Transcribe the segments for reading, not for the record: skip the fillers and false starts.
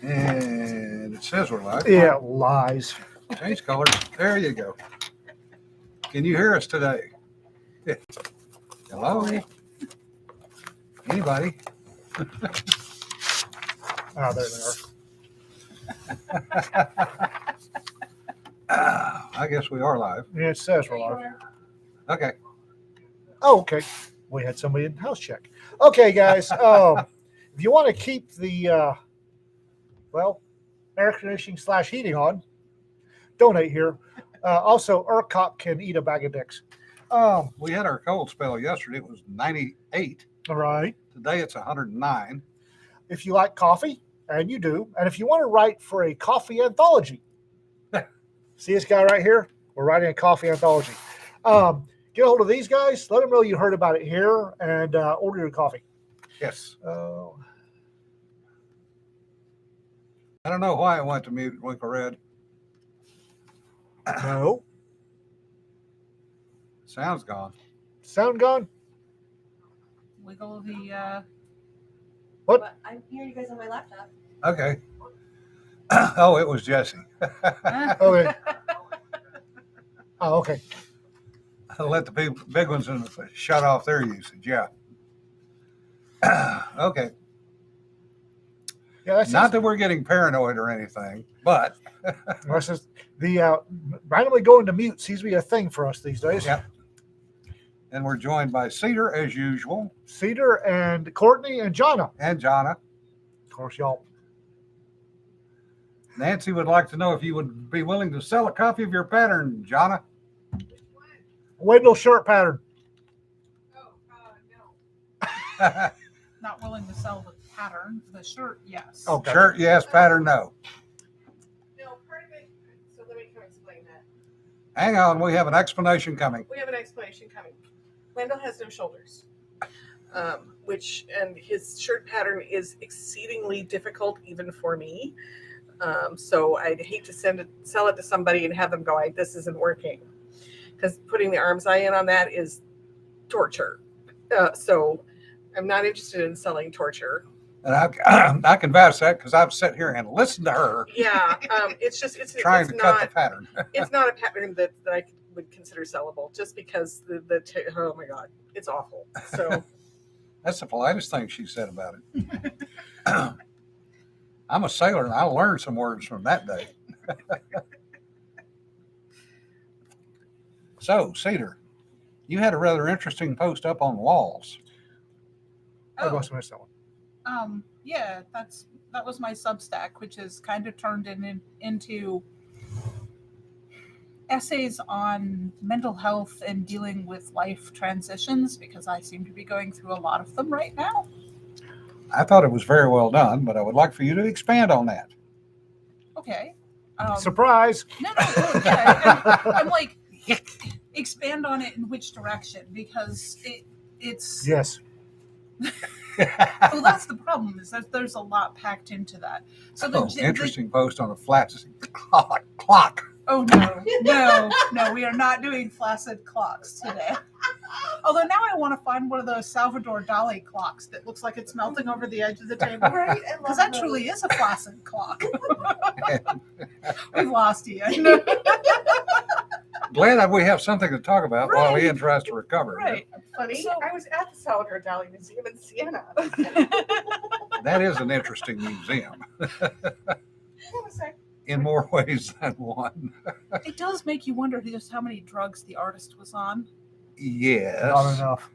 And it says we're live. Yeah, lies. Change colors. There you go. Can you hear us today? Yeah. Hello? Anybody? Oh, there they are. I guess we are live. Yeah, it says we're live. Okay. Oh, okay. We had somebody in house check. Okay, guys. If you want to keep the air conditioning / heating on, donate here. Also, ERCOT can eat a bag of dicks. We had our cold spell yesterday. It was 98. All right. Today it's 109. If you like coffee, and you do, and if you want to write for a coffee anthology, see this guy right here? We're writing a coffee anthology. Get a hold of these guys. Let them know you heard about it here, and order your coffee. Yes. I don't know why it went to mute, Winkle Red. No. Sound's gone. Sound gone? Wiggle the. What? But I can hear you guys on my laptop. Okay. Oh, it was Jesse. Okay. Oh, okay. I'll let the big ones shut off their usage. Yeah. Okay. Yeah, that's Not that we're getting paranoid or anything, but that's just the randomly going to mute seems to be a thing for us these days. yeah. And we're joined by Cedar as usual, Cedar and Courtney and Jonna. and Jonna. Of course, y'all. Nancy would like to know if you would be willing to sell a copy of your pattern, Jonna. Wendell shirt pattern. No. Not willing to sell the pattern. The shirt, yes. Okay. Shirt, yes. Pattern, no. No, part of it. So let me kind of explain that. Hang on, we have an explanation coming. We have an explanation coming. Wendell has no shoulders, and his shirt pattern is exceedingly difficult even for me. So I'd hate to sell it to somebody and have them go, this isn't working. Because putting the arm's eye in on that is torture. So I'm not interested in selling torture. And I can vouch that because I've sat here and listened to her Yeah, it's trying to cut the not pattern. it's not a pattern that I would consider sellable just because oh my god, it's awful. So That's the politest thing she said about it. I'm a sailor and I learned some words from that day. So, Cedar, you had a rather interesting post up on walls. I must have missed that one. Yeah, that was my Substack, which is kind of turned into essays on mental health and dealing with life transitions, because I seem to be going through a lot of them right now. I thought it was very well done, but I would like for you to expand on that. Okay. Surprise. No, yeah, I'm like, expand on it in which direction, because it's Yes. well, that's the problem, is that there's a lot packed into that. So Interesting post on a flaccid clock. Oh no, we are not doing flaccid clocks today. Although now I want to find one of those Salvador Dali clocks that looks like it's melting over the edge of the table. Right, Because that truly is a flaccid clock. We've lost Ian. Glad that we have something to talk about while Right. Ian tries to recover. Right. funny. So- I was at the Salvador Dali Museum in Siena. That is an interesting museum in more ways than one. It does make you wonder just how many drugs the artist was on. Yes. Not enough.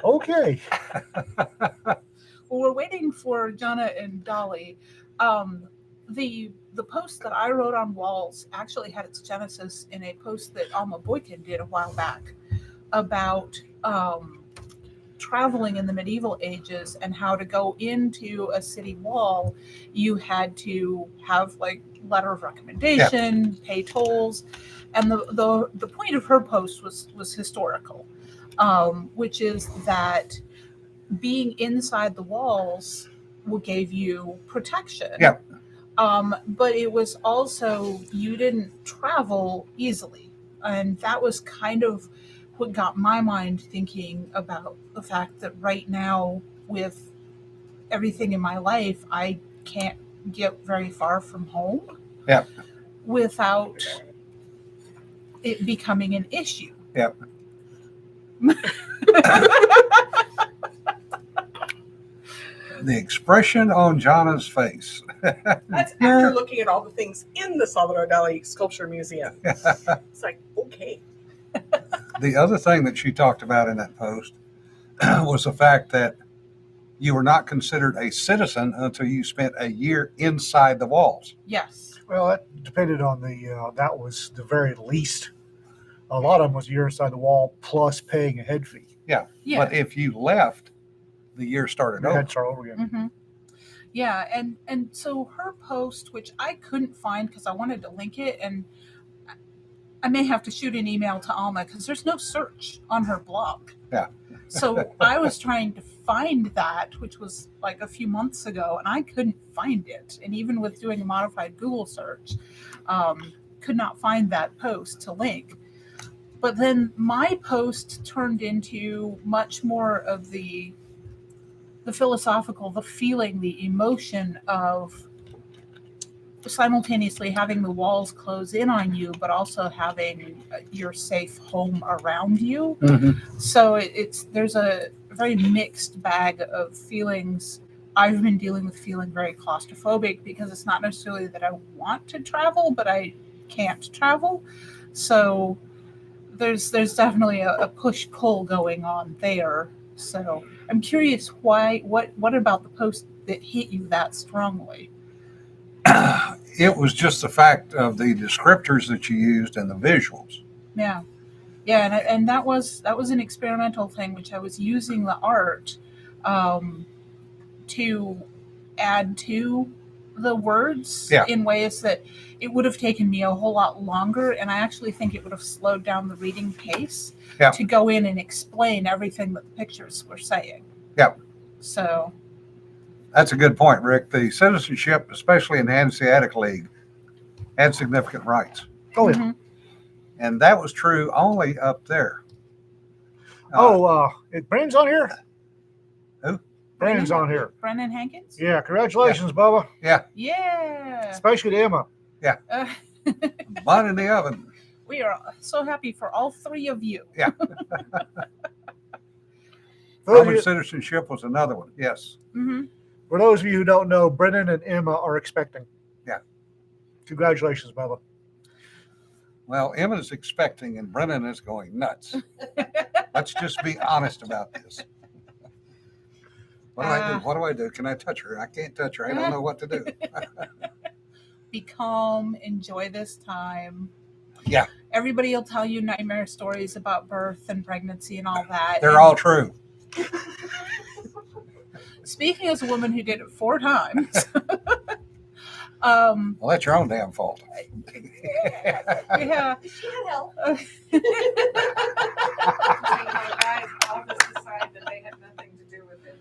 Okay. Well, we're waiting for Jonna and Dolly. The post that I wrote on walls actually had its genesis in a post that Alma Boykin did a while back about traveling in the medieval ages and how to go into a city wall. You had to have like letter of recommendation, pay tolls, and the point of her post was historical, which is that being inside the walls gave you protection. Yeah. But it was also, you didn't travel easily. And that was kind of what got my mind thinking about the fact that right now, with everything in my life, I can't get very far from home. Yep. Without it becoming an issue. Yep. The expression on Jana's face. That's after looking at all the things in the Salvador Dali Sculpture Museum. It's like, okay. The other thing that she talked about in that post was the fact that you were not considered a citizen until you spent a year inside the walls. Yes. Well, that depended on that was the very least. A lot of them was a year inside the wall plus paying a head fee. Yeah. But if you left, the year started You over. had to start over again. Mm-hmm. Yeah, and so her post, which I couldn't find because I wanted to link it, and I may have to shoot an email to Alma because there's no search on her blog. Yeah. So I was trying to find that, which was like a few months ago, and I couldn't find it. And even with doing a modified Google search, could not find that post to link. But then my post turned into much more of the philosophical, the feeling, the emotion of simultaneously having the walls close in on you, but also having your safe home around you. Mm-hmm. So there's a very mixed bag of feelings. I've been dealing with feeling very claustrophobic because it's not necessarily that I want to travel, but I can't travel. So there's definitely a push-pull going on there. So I'm curious what about the post that hit you that strongly? It was just the fact of the descriptors that you used and the visuals. Yeah, and that was an experimental thing, which I was using the art to add to the words in ways that it would have taken me a whole lot longer, and I actually think it would have slowed down the reading pace to go in and explain everything that the pictures were saying. Yeah. So that's a good point, Rick. The citizenship, especially in the Hanseatic League, had significant rights. Oh, yeah. mhm. And that was true only up there. Brandon's on here? Who? Brandon's on here. Brennan Hankins? Yeah, congratulations, Bubba. Yeah. Especially to Emma. Uh, Bun in the oven. we are so happy for all three of you. Yeah. For those of Roman you- citizenship was another one. Yes. Mm-hmm. For those of you who don't know, Brennan and Emma are expecting. Yeah. Congratulations, Bubba. Well, Emma's expecting and Brennan is going nuts. Let's just be honest about this. What do I do? What do I do? Can I touch her? I can't touch her. I don't know what to do. Be calm. Enjoy this time. Yeah. Everybody will tell you nightmare stories about birth and pregnancy and all that. They're all true. Speaking as a woman who did it 4 times. Well, that's your own damn fault. Yeah. She had help. Guys, all this decide that they had nothing to do with it.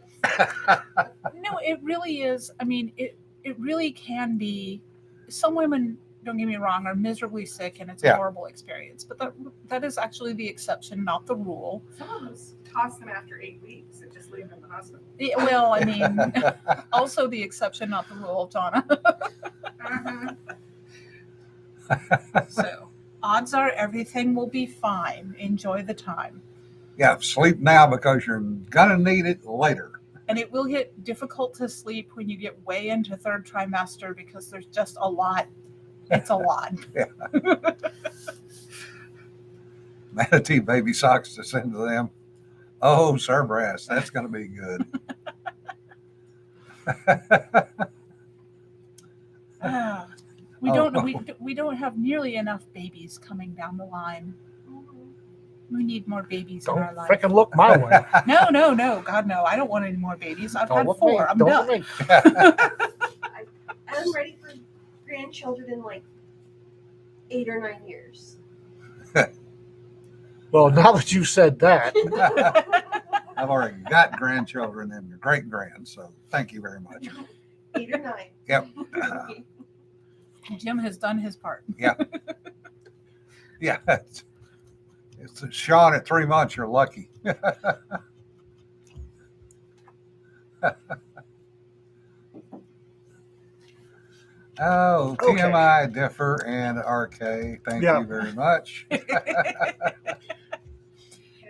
No, it really is. I mean, it really can be. Some women, don't get me wrong, are miserably sick and it's a horrible experience. But that is actually the exception, not the rule. Some of us toss them after 8 weeks and just leave them in the hospital. Yeah, well, I mean, also the exception, not the rule, Donna. So, odds are everything will be fine. Enjoy the time. Yeah, sleep now because you're gonna need it later. And it will get difficult to sleep when you get way into 3rd trimester because there's just a lot. It's a lot. Manatee baby socks to send to them. Oh, Cerberus, that's gonna be good. We don't have nearly enough babies coming down the line. We need more babiys Don't in our life. freaking look my way. No, God no! I don't want any more babies. I've Don't had look 4. me. I'm Don't done. look me. I'm ready for grandchildren in like 8 or 9 years. Well, now that you said that, I've already got grandchildren and great grand, so thank you very much. 8 or 9. Yep. Jim has done his part. Yeah. It's Sean at 3 months. You're lucky. Oh, Okay. TMI, differ, and RK. Thank Yeah. you very much.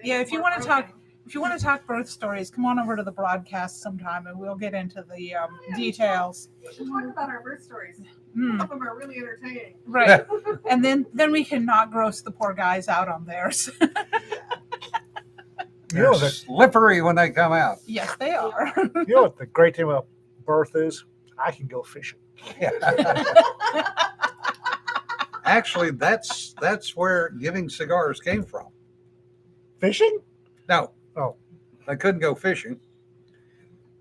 Yeah, if you want to talk, birth stories, come on over to the broadcast sometime, and we'll get into the details. We should talk about our birth stories. Mm, Some of them are really entertaining. right, and then we can not gross the poor guys out on theirs. You They're know that. slippery when they come out. Yes, they are. You know what the great thing about birth is? I can go fishing. Yeah. Actually, that's where giving cigars came from. Fishing? No. Oh. They couldn't go fishing,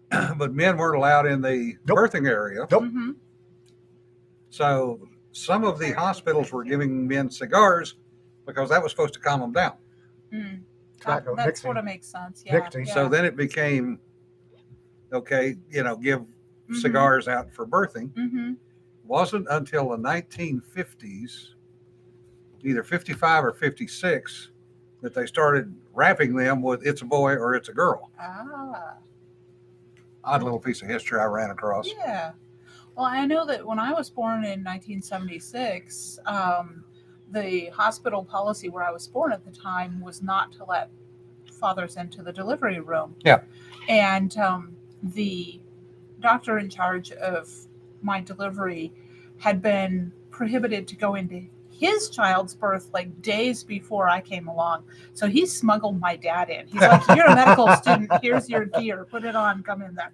but men weren't allowed in the Nope. birthing area. Nope. Mhm. So some of the hospitals were giving men cigars because that was supposed to calm them down. Mm. Tobacco, That nicotine. sort of makes sense. Yeah. Nicotine. yeah. So then it became, okay, give Mhm. cigars out for birthing. Mhm. Wasn't until the 1950s, either 55 or 56, that they started wrapping them with "It's a boy" or "It's a girl." Ah. Odd little piece of history I ran across. Yeah. Well, I know that when I was born in 1976, the hospital policy where I was born at the time was not to let fathers into the delivery room. Yeah. And the doctor in charge of my delivery had been prohibited to go into his child's birth like days before I came along. So he smuggled my dad in. He's like, "You're a medical student. Here's your gear. Put it on. Come in there."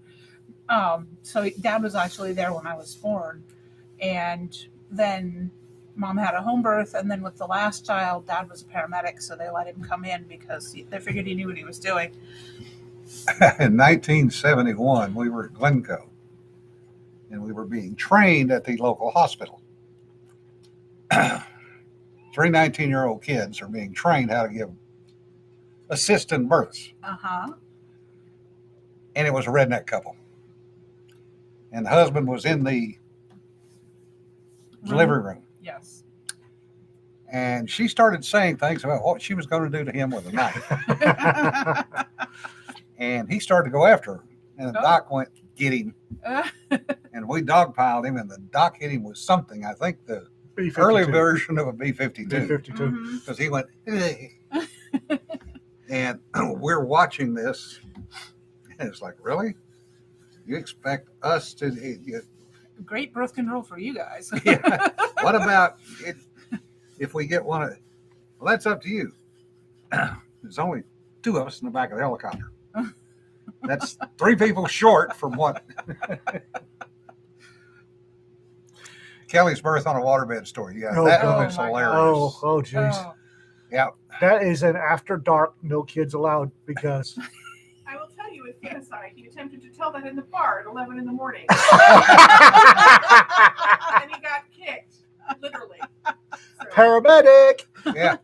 So dad was actually there when I was born. And then mom had a home birth. And then with the last child, dad was a paramedic. So they let him come in because they figured he knew what he was doing. In 1971, we were at Glencoe, and we were being trained at the local hospital. 3 19-year-old kids are being trained how to give assistant births. Uh-huh. And it was a redneck couple. And the husband was in the delivery room. Yes. And she started saying things about what she was going to do to him with a knife. And he started to go after her. And the Oh. doc went, "Get him." And we dogpiled him, and the doc hit him with something. I think the B-52. early version of a B-52. B-52. Mhm. Because he went, and we're watching this. And it's like, really? You expect us to? Great birth control for you guys. Yeah. What about it, if we get one of? Well, that's up to you. There's only 2 of us in the back of the helicopter. That's 3 people short from what? Kelly's birth on a waterbed story. Yeah, Oh, that God. one is Oh, my hilarious. Oh, jeez. Oh. Yeah. That is an after dark, no kids allowed because I will tell you, with genocide, he attempted to tell that in the bar at 11 in the morning. And he got kicked, literally. So, paramedic. Yeah.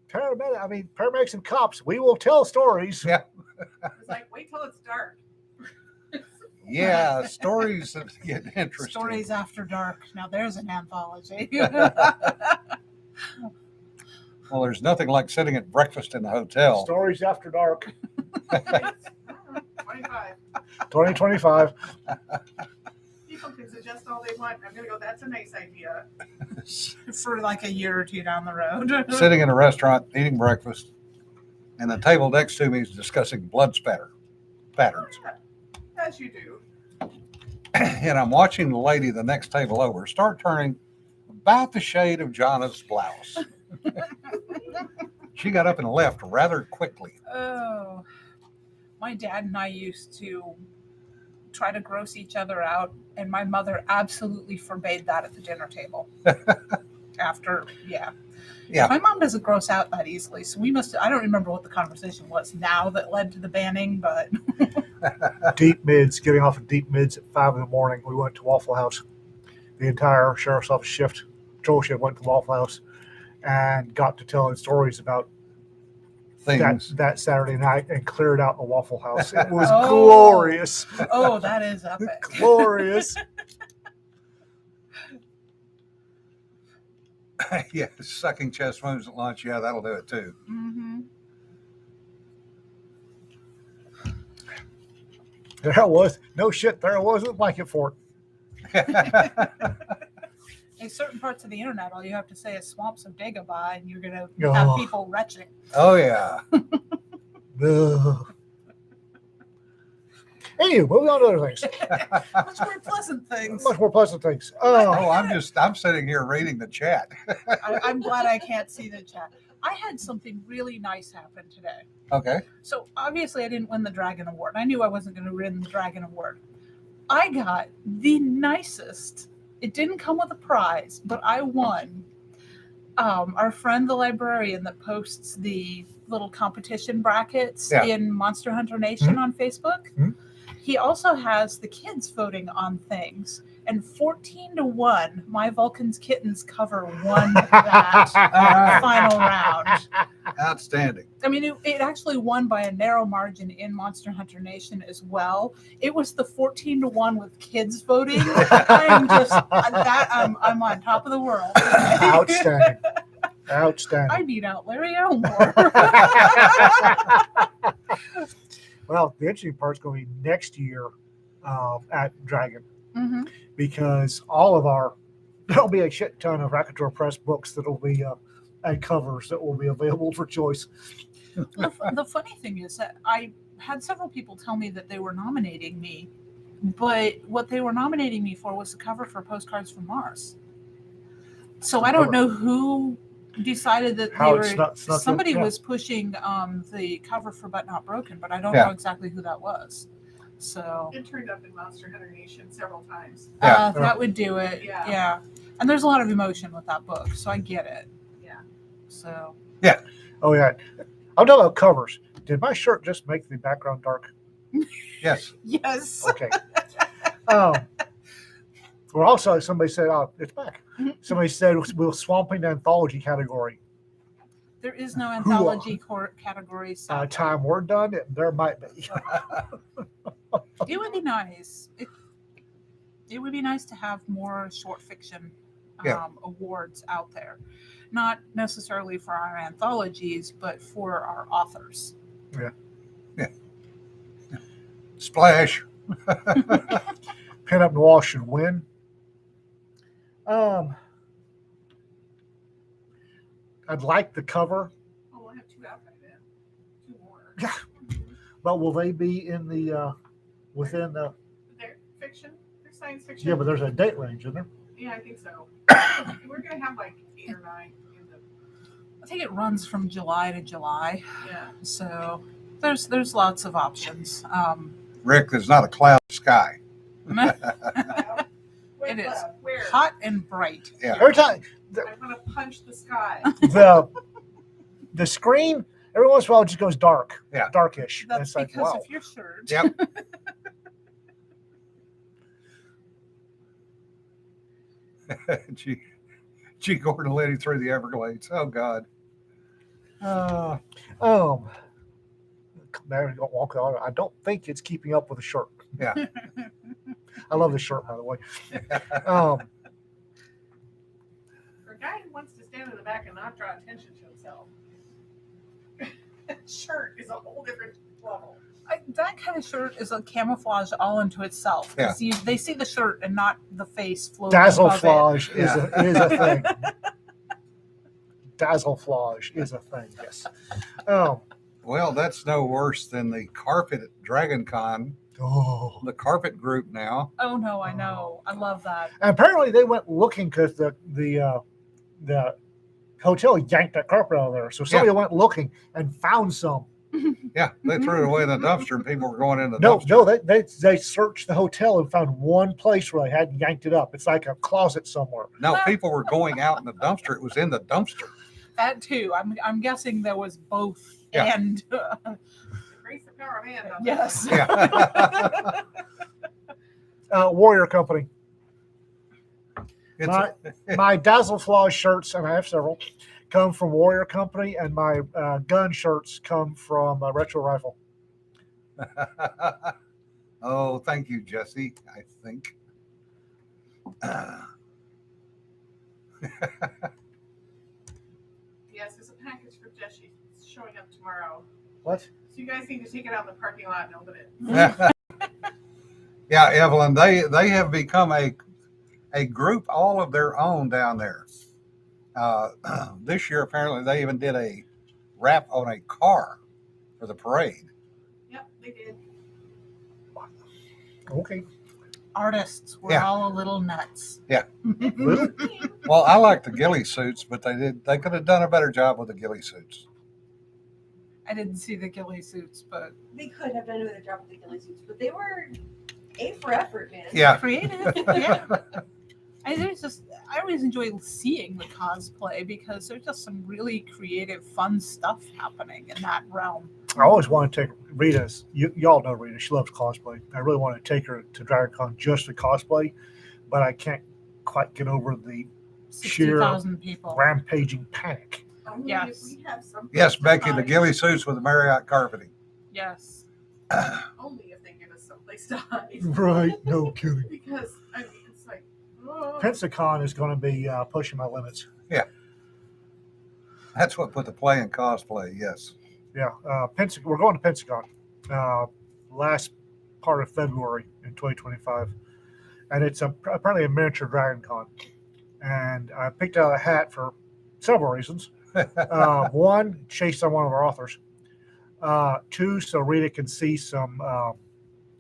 Paramedic. I mean, paramedics and cops. We will tell stories. Yeah. it's like, wait till it's dark. Yeah. Stories that get interesting. Stories After Dark. Now there's an anthology. Well, there's nothing like sitting at breakfast in the hotel. Stories after dark. 25. 2025. People can suggest all they want. I'm going to go, that's a nice idea. For like a year or 2 down the road. Sitting in a restaurant eating breakfast, and the table next to me is discussing blood patterns. As you do. And I'm watching the lady the next table over start turning about the shade of Jonna's blouse. She got up and left rather quickly. Oh, my dad and I used to try to gross each other out, and my mother absolutely forbade that at the dinner table. Yeah. My mom doesn't gross out that easily, so I don't remember what the conversation was now that led to the banning, but Deep mids, getting off of deep mids at 5 in the morning. We went to Waffle House. The entire sheriff's office shift, patrol shift, went to Waffle House and got to telling stories about Things. that Saturday night and cleared out the Waffle House. It was Oh. glorious. oh, that is epic. Glorious. Yeah, sucking chest wounds at lunch. Yeah, that'll do it too. Mm-hmm. There was no shit. There was a blanket fort. In certain parts of the internet, all you have to say is swamps of Dagobah, and you're going to Oh. have people retching. Oh yeah. Ugh. Anyway, moving on to other things. Much more pleasant things. Much more pleasant things. Oh, I'm sitting here reading the chat. I'm glad I can't see the chat. I had something really nice happen today. Okay. So obviously I didn't win the Dragon Award. I knew I wasn't going to win the Dragon Award. I got the nicest. It didn't come with a prize, but I won. Our friend, the librarian that posts the little competition brackets Yeah. in Monster Hunter Nation on Facebook, he also has the kids voting on things. And 14-1, My Vulcan's Kittens cover won that final round. Outstanding. I mean, it actually won by a narrow margin in Monster Hunter Nation as well. It was the 14-1 with kids voting. I'm on top of the world. Outstanding. Outstanding. I beat out Larry Elmore. Well, the interesting part's going to be next year at Dragon, Mhm. because there'll be a shit ton of Racketeer Press books that'll be and covers that will be available for choice. The funny thing is that I had several people tell me that they were nominating me, but what they were nominating me for was the cover for Postcards from Mars. So I don't know who decided that How they it's were. not snuck in, Somebody yeah. was pushing the cover for But Not Broken, but I don't Yeah. know exactly who that was. So It turned up in Monster Hunter Nation several times. Yeah. that would do it. Yeah. And there's a lot of emotion with that book, so I get it. Yeah. So Oh, yeah. I'm talking about covers. Did my shirt just make the background dark? Yes. yes. Okay. Well, also, somebody said, oh, it's back. Somebody said, we'll swamp in the anthology category. There is no anthology category. So Time we're done, there might be. it would be nice. It would be nice to have more short fiction Yeah. awards out there. Not necessarily for our anthologies, but for our authors. Splash. Pin Up Noir should win. I'd like the cover, Oh, we'll have two out by then. Two more. but will they be in the within the? They're fiction. They're science fiction. Yeah, but there's a date range, isn't there? Yeah, I think so. We're gonna have like 8 or 9 in the. I think it runs from July to July, Yeah. so there's lots of options. Rick, there's not a cloud in the sky. It is Where? hot and bright. Yeah. Every time I'm gonna punch the sky. the screen, every once in a while, it just goes dark, Yeah. darkish. And That's it's like, because wow. of your shirt. Yep. G. Gordon Liddy through the Everglades. Oh God. There you go, walk out. I don't think it's keeping up with the shirt. Yeah. I love the shirt, by the way. For a guy who wants to stand in the back and not draw attention to himself, shirt is a whole different level. That kind of shirt is a camouflage all into itself. 'Cause they see the shirt and not the face floating above it. Dazzleflage is Yeah. is a thing. Dazzleflage is a thing, yes. Well, that's no worse than the carpet at Dragon Con. Oh. The carpet group now. Oh no, I know. I love that. And apparently they went looking because the hotel yanked that carpet out of there. So somebody went looking and found some. Yeah, they threw it away in the dumpster and people were going in the No, dumpster. they searched the hotel and found one place where they hadn't yanked it up. It's like a closet somewhere. No, people were going out in the dumpster. It was in the dumpster. That too. I'm guessing there was both. Yeah. And Grace the power of man. doesn't it? yes. Yeah. Warrior Company. It's My Dazzleflage shirts, and I have several, come from Warrior Company, and my gun shirts come from Retro Rifle. Oh, thank you, Jesse, I think. Yes, there's a package for Jesse. It's showing up tomorrow. What? So you guys need to take it out in the parking lot and open it. Yeah, Evelyn, they have become a a group all of their own down there. This year, apparently, they even did a wrap on a car for the parade. Yep, they did. Okay. Artists were Yeah. all a little nuts. Little? Well, I like the ghillie suits, but they could have done a better job with the ghillie suits. I didn't see the ghillie suits, but They could have done a better job with the ghillie suits, but they were A for effort, man. Yeah. creative. Yeah. I always enjoy seeing the cosplay because there's just some really creative, fun stuff happening in that realm. I always want to take Rita's. Y'all know Rita. She loves cosplay. I really want to take her to DragonCon just to cosplay, but I can't quite get over the sheer 60,000 people. rampaging panic. Only Yes. if we have something Yes, to Becky, the hide. ghillie suits with the Marriott carpeting. Yes. Only if they give us someplace to hide. Right? No kidding. Because I mean, it's like, oh. Pensacon is going to be pushing my limits. That's what put the play in cosplay, yes. Yeah, we're going to Pensacon last part of February in 2025, and it's apparently a miniature Dragon Con. And I picked out a hat for several reasons. One, chased on one of our authors. Two, so Rita can see some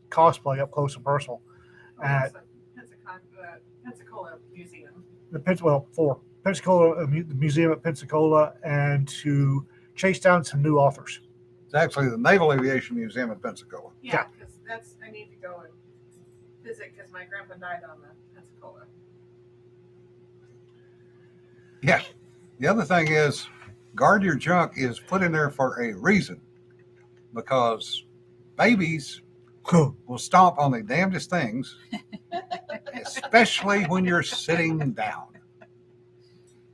cosplay up close and personal at Pensacola Museum. for Pensacola Museum at Pensacola, and to chase down some new authors. It's actually the Naval Aviation Museum in Pensacola. Yeah, because I need to go and visit because my grandpa died on the Pensacola. Yeah. The other thing is, Guard Your Junk is put in there for a reason, because babies will stomp on the damnedest things, especially when you're sitting down.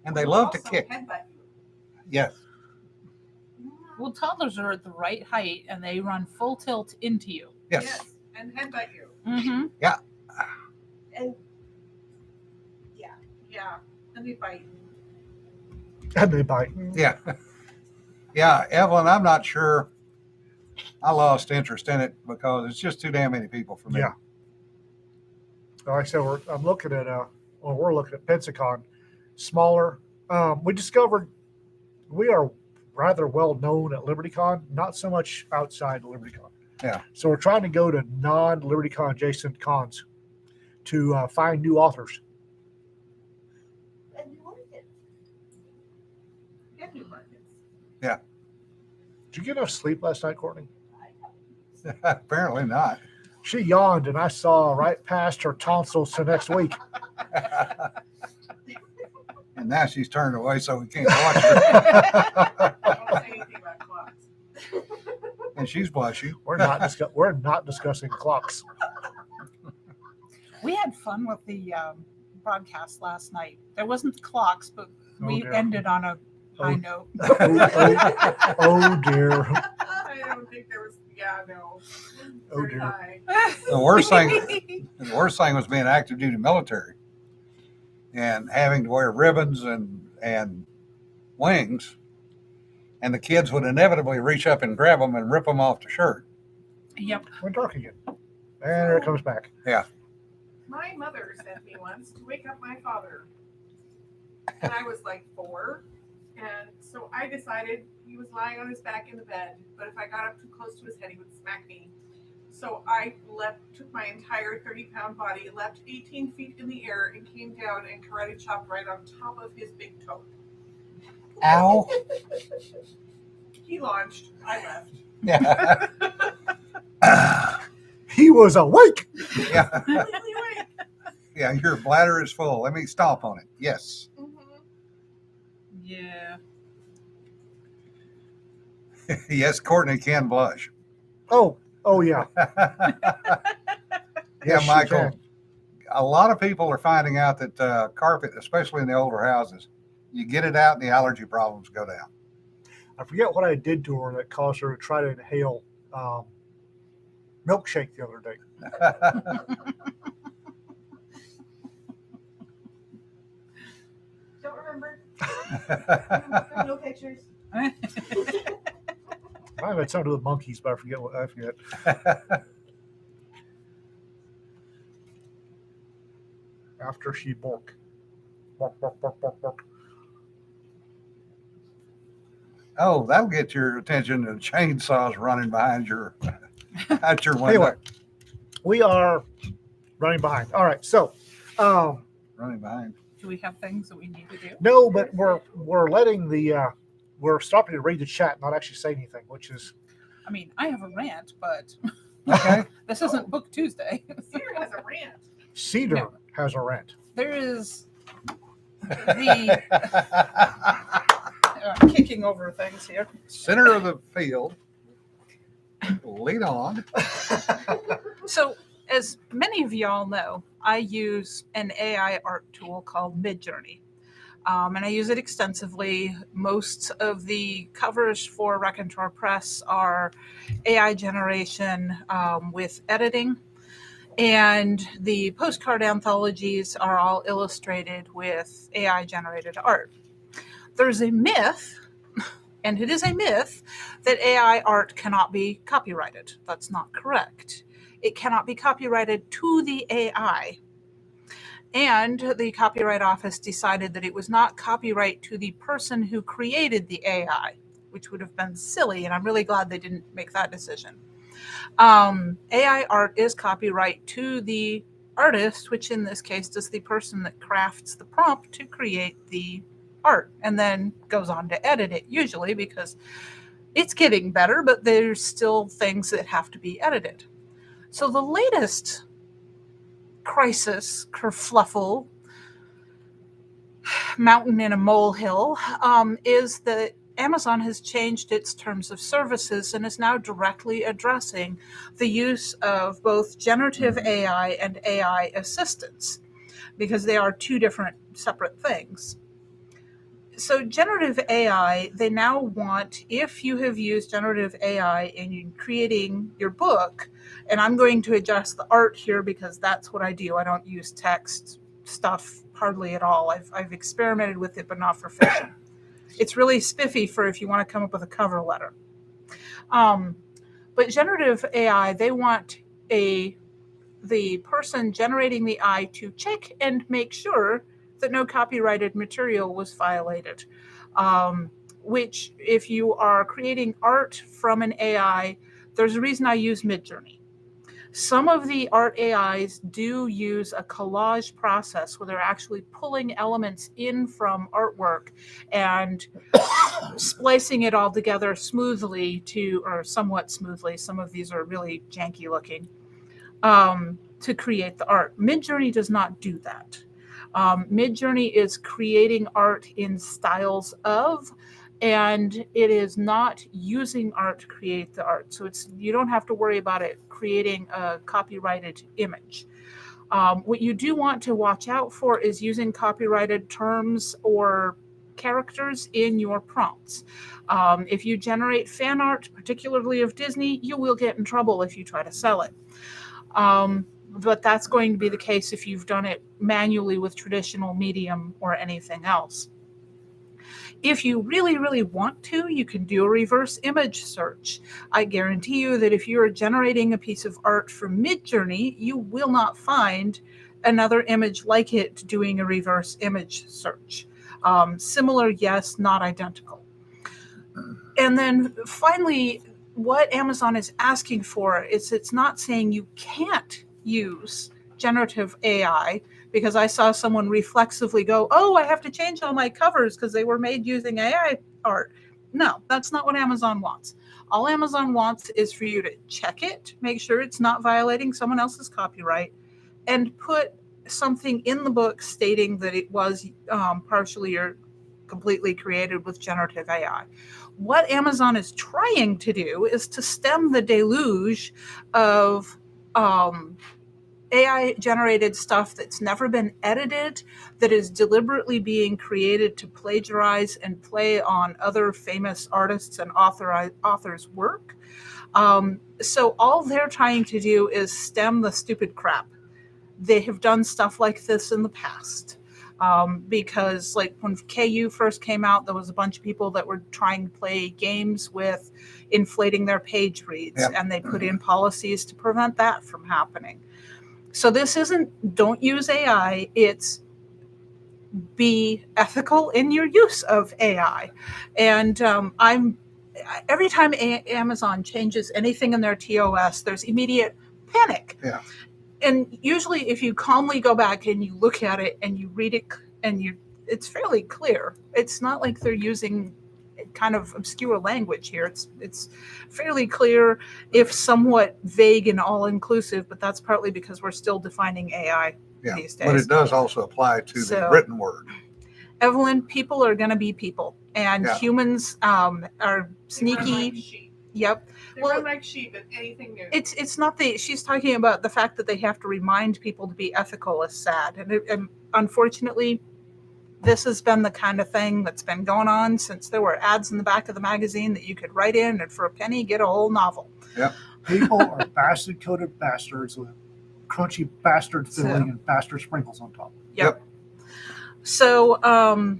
And they love to Also kick. headbutt you. Yes. Well, toddlers are at the right height and they run full tilt into you. Yes. And headbutt you. Mm-hmm. And Yeah. And they bite. And they bite. Yeah. Yeah, Evelyn, I'm not sure. I lost interest in it because it's just too damn many people for me. Yeah. Like I said, we're looking at Pensacon, smaller. We discovered we are rather well known at LibertyCon, not so much outside of LibertyCon. Yeah. So we're trying to go to non-LibertyCon adjacent cons to find new authors. and you like it. And new markets. Did you get enough sleep last night, Courtney? Apparently not. She yawned, and I saw right past her tonsils to next week. And now she's turned away so we can't watch her. Don't say anything about clocks. And she's blushing. We're not discussing clocks. We had fun with the broadcast last night. There wasn't clocks, but we dear. ended on a high Oh. note. Oh dear. I don't think there was. Yeah, no. Oh, Very dear. high. The worst thing was being active duty military and having to wear ribbons and wings, and the kids would inevitably reach up and grab them and rip them off the shirt. Yep. Went dark again. And there it comes back. My mother sent me once to wake up my father. And I was like 4. And so I decided he was lying on his back in the bed, but if I got up too close to his head, he would smack me. So I took my entire 30-pound body, leapt 18 feet in the air, and came down and karate chopped right on top of his big toe. Ow. He launched. I left. Yeah. He was awake. Yeah. Completely awake. Yeah, your bladder is full. Let me stomp on it. Yes. Yeah. Yes, Courtney can blush. Oh yeah. Yeah, Yes, she Michael. can. A lot of people are finding out that carpet, especially in the older houses, you get it out and the allergy problems go down. I forget what I did to her that caused her to try to inhale milkshake the other day. Don't remember. No pictures. I had something to do with monkeys, but I forget. after she bork. Bork, bork, bork, bork, bork. Oh, that'll get your attention. The chainsaws running behind your out your window. Anyway, we are running behind. All right, so Running behind. Do we have things that we need to do? no, but we're letting the we're stopping to read the chat, not actually say anything, which is I mean, I have a rant, but Okay. this isn't Book Tuesday. Cedar has a rant. Cedar No. has a rant. There is the kicking over things here. Center of the field. Lead on. So, as many of y'all know, I use an AI art tool called Midjourney. And I use it extensively. Most of the covers for Raconteur Press are AI generation with editing. And the postcard anthologies are all illustrated with AI generated art. There's a myth, and it is a myth, that AI art cannot be copyrighted. That's not correct. It cannot be copyrighted to the AI. And the Copyright Office decided that it was not copyright to the person who created the AI, which would have been silly, and I'm really glad they didn't make that decision. AI art is copyright to the artist, which in this case is the person that crafts the prompt to create the art and then goes on to edit it, usually because it's getting better, but there's still things that have to be edited. So the latest crisis, kerfluffle, mountain in a molehill, is that Amazon has changed its terms of services and is now directly addressing the use of both generative AI and AI assistants, because they are two different separate things. So generative AI, they now want, if you have used generative AI in creating your book, and I'm going to adjust the art here because that's what I do. I don't use text stuff hardly at all. I've experimented with it, but not for fiction. It's really spiffy for if you want to come up with a cover letter. But generative AI, they want the person generating the AI to check and make sure that no copyrighted material was violated. Which, if you are creating art from an AI, there's a reason I use Midjourney. Some of the art AIs do use a collage process where they're actually pulling elements in from artwork and splicing it all together smoothly or somewhat smoothly. Some of these are really janky looking to create the art. Midjourney does not do that. Midjourney is creating art in styles of, and it is not using art to create the art. So you don't have to worry about it creating a copyrighted image. What you do want to watch out for is using copyrighted terms or characters in your prompts. If you generate fan art, particularly of Disney, you will get in trouble if you try to sell it. But that's going to be the case if you've done it manually with traditional Medium or anything else. If you really, really want to, you can do a reverse image search. I guarantee you that if you're generating a piece of art from Midjourney, you will not find another image like it doing a reverse image search. Similar, yes, not identical. And then finally, what Amazon is asking for is it's not saying you can't use generative AI, because I saw someone reflexively go, oh, I have to change all my covers because they were made using AI art. No, that's not what Amazon wants. All Amazon wants is for you to check it, make sure it's not violating someone else's copyright, and put something in the book stating that it was partially or completely created with generative AI. What Amazon is trying to do is to stem the deluge of AI generated stuff that's never been edited, that is deliberately being created to plagiarize and play on other famous artists and authors' work. So all they're trying to do is stem the stupid crap. They have done stuff like this in the past. Because like when KU first came out, there was a bunch of people that were trying to play games with inflating their page reads, Yep. and they put in policies to prevent that from happening. So this isn't don't use AI, it's be ethical in your use of AI. And every time Amazon changes anything in their TOS, there's immediate panic. Yeah. And usually, if you calmly go back and you look at it and you read it, and it's fairly clear. It's not like they're using kind of obscure language here. It's fairly clear, if somewhat vague and all inclusive, but that's partly because we're still defining AI Yeah, these days. but it does also apply to the So- written word. Evelyn, people are going to be people, and Yeah. humans are They run sneaky. like sheep. Yep. They Well, run like sheep at anything new. It's not she's talking about the fact that they have to remind people to be ethical is sad, and unfortunately, this has been the kind of thing that's been going on since there were ads in the back of the magazine that you could write in and for a penny get a whole novel. People are bastard coated bastards with crunchy bastard filling So- and bastard sprinkles on top. Yep. So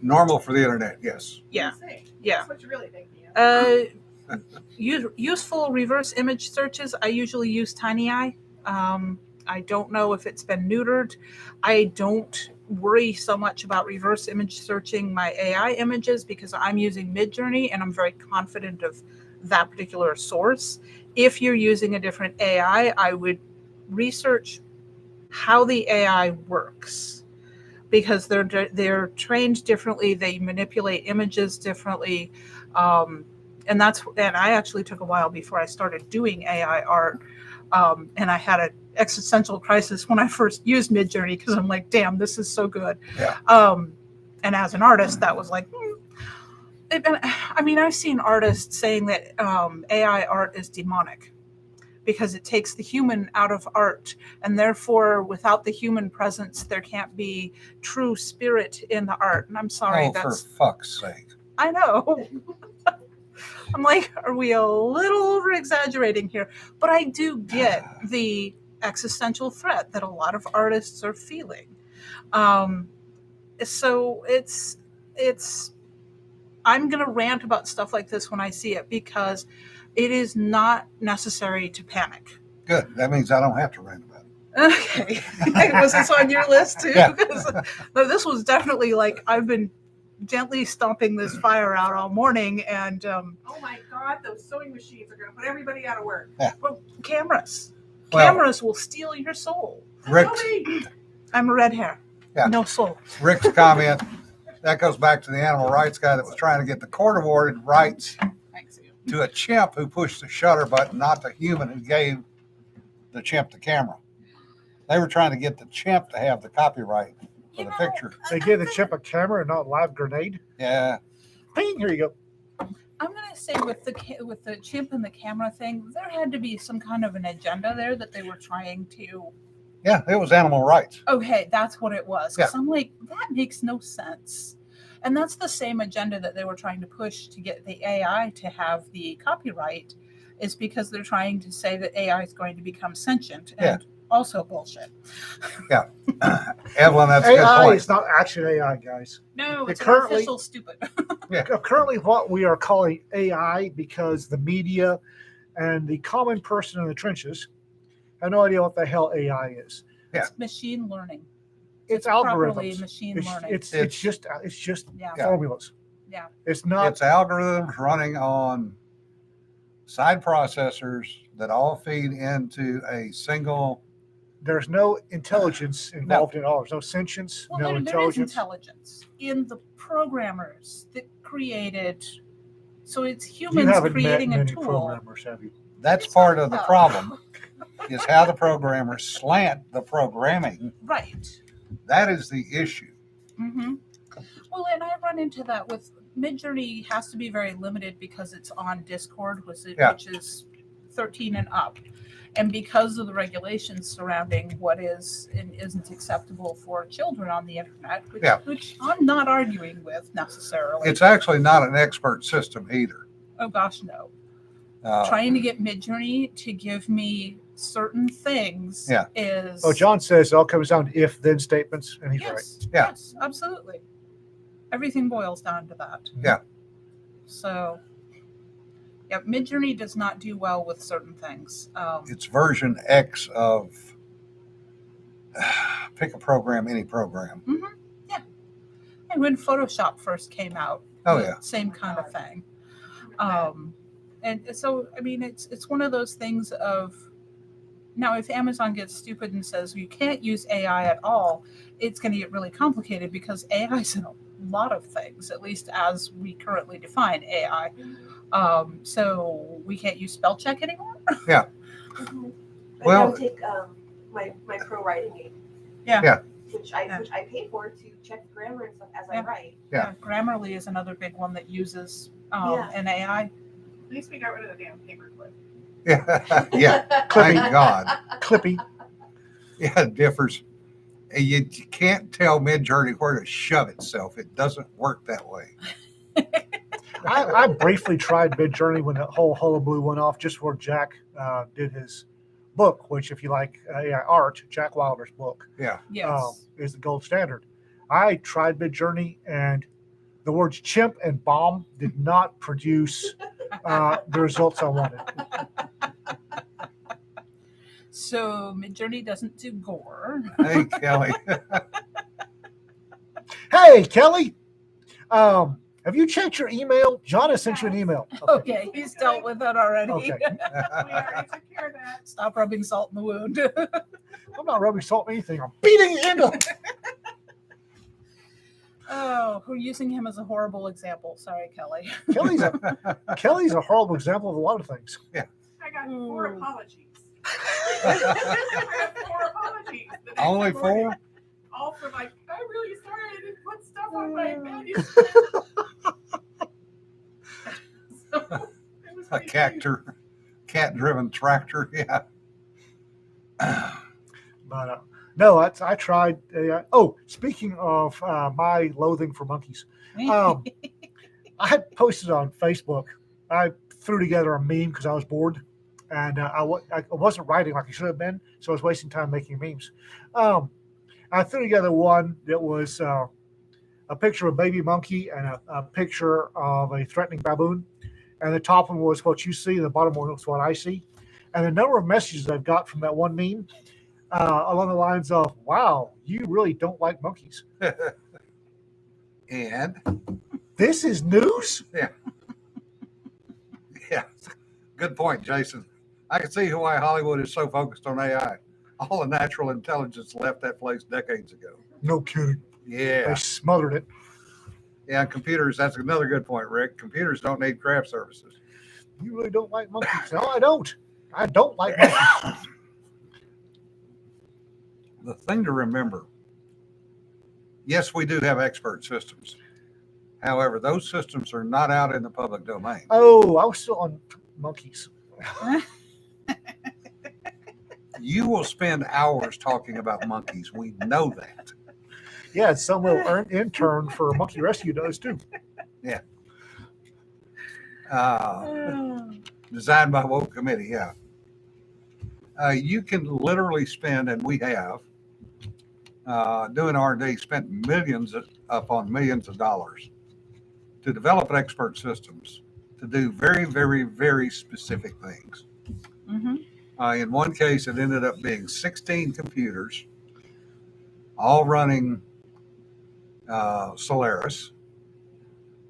Normal for the internet, yes. yeah. Say, Yeah. That's what you really think. Yeah. Useful reverse image searches. I usually use TinyEye. I don't know if it's been neutered. I don't worry so much about reverse image searching my AI images because I'm using Midjourney and I'm very confident of that particular source. If you're using a different AI, I would research how the AI works because they're trained differently. They manipulate images differently. And I actually took a while before I started doing AI art. And I had an existential crisis when I first used Midjourney because I'm like, damn, this is so good. Yeah. And as an artist, that was like, I mean, I've seen artists saying that AI art is demonic because it takes the human out of art. And therefore, without the human presence, there can't be true spirit in the art. And I'm sorry, Oh, for that's, fuck's sake. I know. I'm like, are we a little over exaggerating here? But I do get the existential threat that a lot of artists are feeling. So I'm going to rant about stuff like this when I see it because it is not necessary to panic. Good. That means I don't have to rant about it. Okay. Was this on your list too? Yeah. No, this was definitely like, I've been gently stomping this fire out all morning and Oh my God, those sewing machines are going to put everybody out of work. well, cameras. Well- Cameras will steal your soul. Rick's, I'm a red hair. Yeah. No soul. Rick's comment, that goes back to the animal rights guy that was trying to get the court awarded rights Thanks. to a chimp who pushed the shutter button, not the human who gave the chimp the camera. They were trying to get the chimp to have the copyright for the picture. They give the chimp a camera and not a live grenade. Yeah. Ping, here you go. I'm gonna say with the chimp and the camera thing, there had to be some kind of an agenda there that they were trying to. Yeah, it was animal rights. Okay, that's what it was. 'Cause Yeah. I'm like, that makes no sense. And that's the same agenda that they were trying to push to get the AI to have the copyright, is because they're trying to say that AI is going to become sentient. And also bullshit. Evelyn, that's a good AI point. is not action AI, guys. No, it's currently- artificial stupid. Currently, what we are calling AI, because the media and the common person in the trenches have no idea what the hell AI is. It's machine learning. It's properly algorithms. machine learning. It's just Yeah. formulas. Yeah. It's not. It's algorithms running on side processors that all feed into a single. There's no intelligence involved in all. There's no sentience, Well, no there is intelligence. intelligence in the programmers that created. So it's You humans haven't met creating a many tool. programmers, have you? That's part of the problem, is how the programmers slant the programming. Right. That is the issue. Mm-hmm. Well, and I run into that with Midjourney has to be very limited because it's on Discord, which is 13 and up. And because of the regulations surrounding what is and isn't acceptable for children on the internet, which I'm not arguing with necessarily. It's actually not an expert system either. Oh gosh, no. Trying to get Midjourney to give me certain things is. Oh, John says it all comes down to if-then statements, and he's right. Yes, Yeah. yes, absolutely. Everything boils down to that. Yeah. So, yeah, Midjourney does not do well with certain things. It's version X of pick a program, any program. And when Photoshop first came out, Oh, the yeah. same kind of thing. And so, I mean, it's one of those things of, now if Amazon gets stupid and says you can't use AI at all, it's going to get really complicated because AI is in a lot of things, at least as we currently define AI. So we can't use spell check anymore. Mhm. I Well- now take my pro writing aid. Yeah. Which I pay for to check grammar and stuff as I Yeah. write. Yeah. Grammarly is another big one that uses Yeah. an AI. At least we got rid of the damn paperclip. Yeah, thank God. Clippy. Yeah, it differs. You can't tell Midjourney where to shove itself. It doesn't work that way. I briefly tried Midjourney when the whole hullabaloo went off, just where Jack did his book, which, if you like AI art, Jack Wilder's book, Yeah. Yes. is the gold standard. I tried Midjourney, and the words chimp and bomb did not produce the results I wanted. So Midjourney doesn't do gore. Hey, Kelly. Hey, Kelly, have you checked your email? John has sent you an email. Okay, he's dealt with that already. Okay. We already took care of that. Stop rubbing salt in the wound. I'm not rubbing salt in anything. I'm beating it into it. Oh, we're using him as a horrible example. Sorry, Kelly. Kelly's a horrible example of a lot of things. I got 4 Ooh. apologies. I got 4 apologies. the next Only morning. 4? All for like, I'm really sorry I didn't put stuff on my manuscript. So, it was A pretty cute. cat-driven tractor. Yeah. But no, I tried. Speaking of my loathing for monkeys, I had posted on Facebook. I threw together a meme because I was bored, and I wasn't writing like I should have been, so I was wasting time making memes. I threw together one that was a picture of a baby monkey and a picture of a threatening baboon, and the top one was what you see, and the bottom one was what I see. And the number of messages I've got from that one meme along the lines of, "Wow, you really don't like monkeys. And This is news." yeah, good point, Jason. I can see why Hollywood is so focused on AI. All the natural intelligence left that place decades ago. No kidding. Yeah. They smothered it. Yeah, computers, that's another good point, Rick. Computers don't need craft services. You really don't like monkeys. No, I don't. I don't like monkeys. The thing to remember, yes, we do have expert systems. However, those systems are not out in the public domain. Oh, I was still on monkeys. You will spend hours talking about monkeys. We know that. Yeah, some little intern for Monkey Rescue does too. Designed by Woke Committee, yeah. You can literally spend, and we have, doing R&D, spent millions upon millions of dollars to develop expert systems to do very, very, very specific things. Mm-hmm. In one case, it ended up being 16 computers, all running Solaris,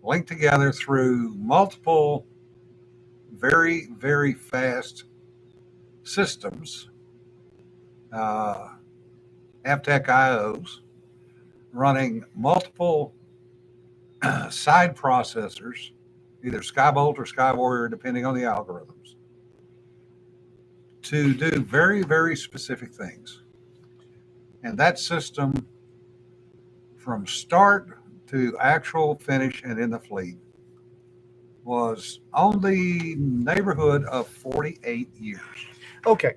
linked together through multiple very, very fast systems, Avtec IOs, running multiple side processors, either Skybolt or Skywarrior, depending on the algorithms, to do very, very specific things. And that system, from start to actual finish and in the fleet, was on the neighborhood of 48 years. Okay.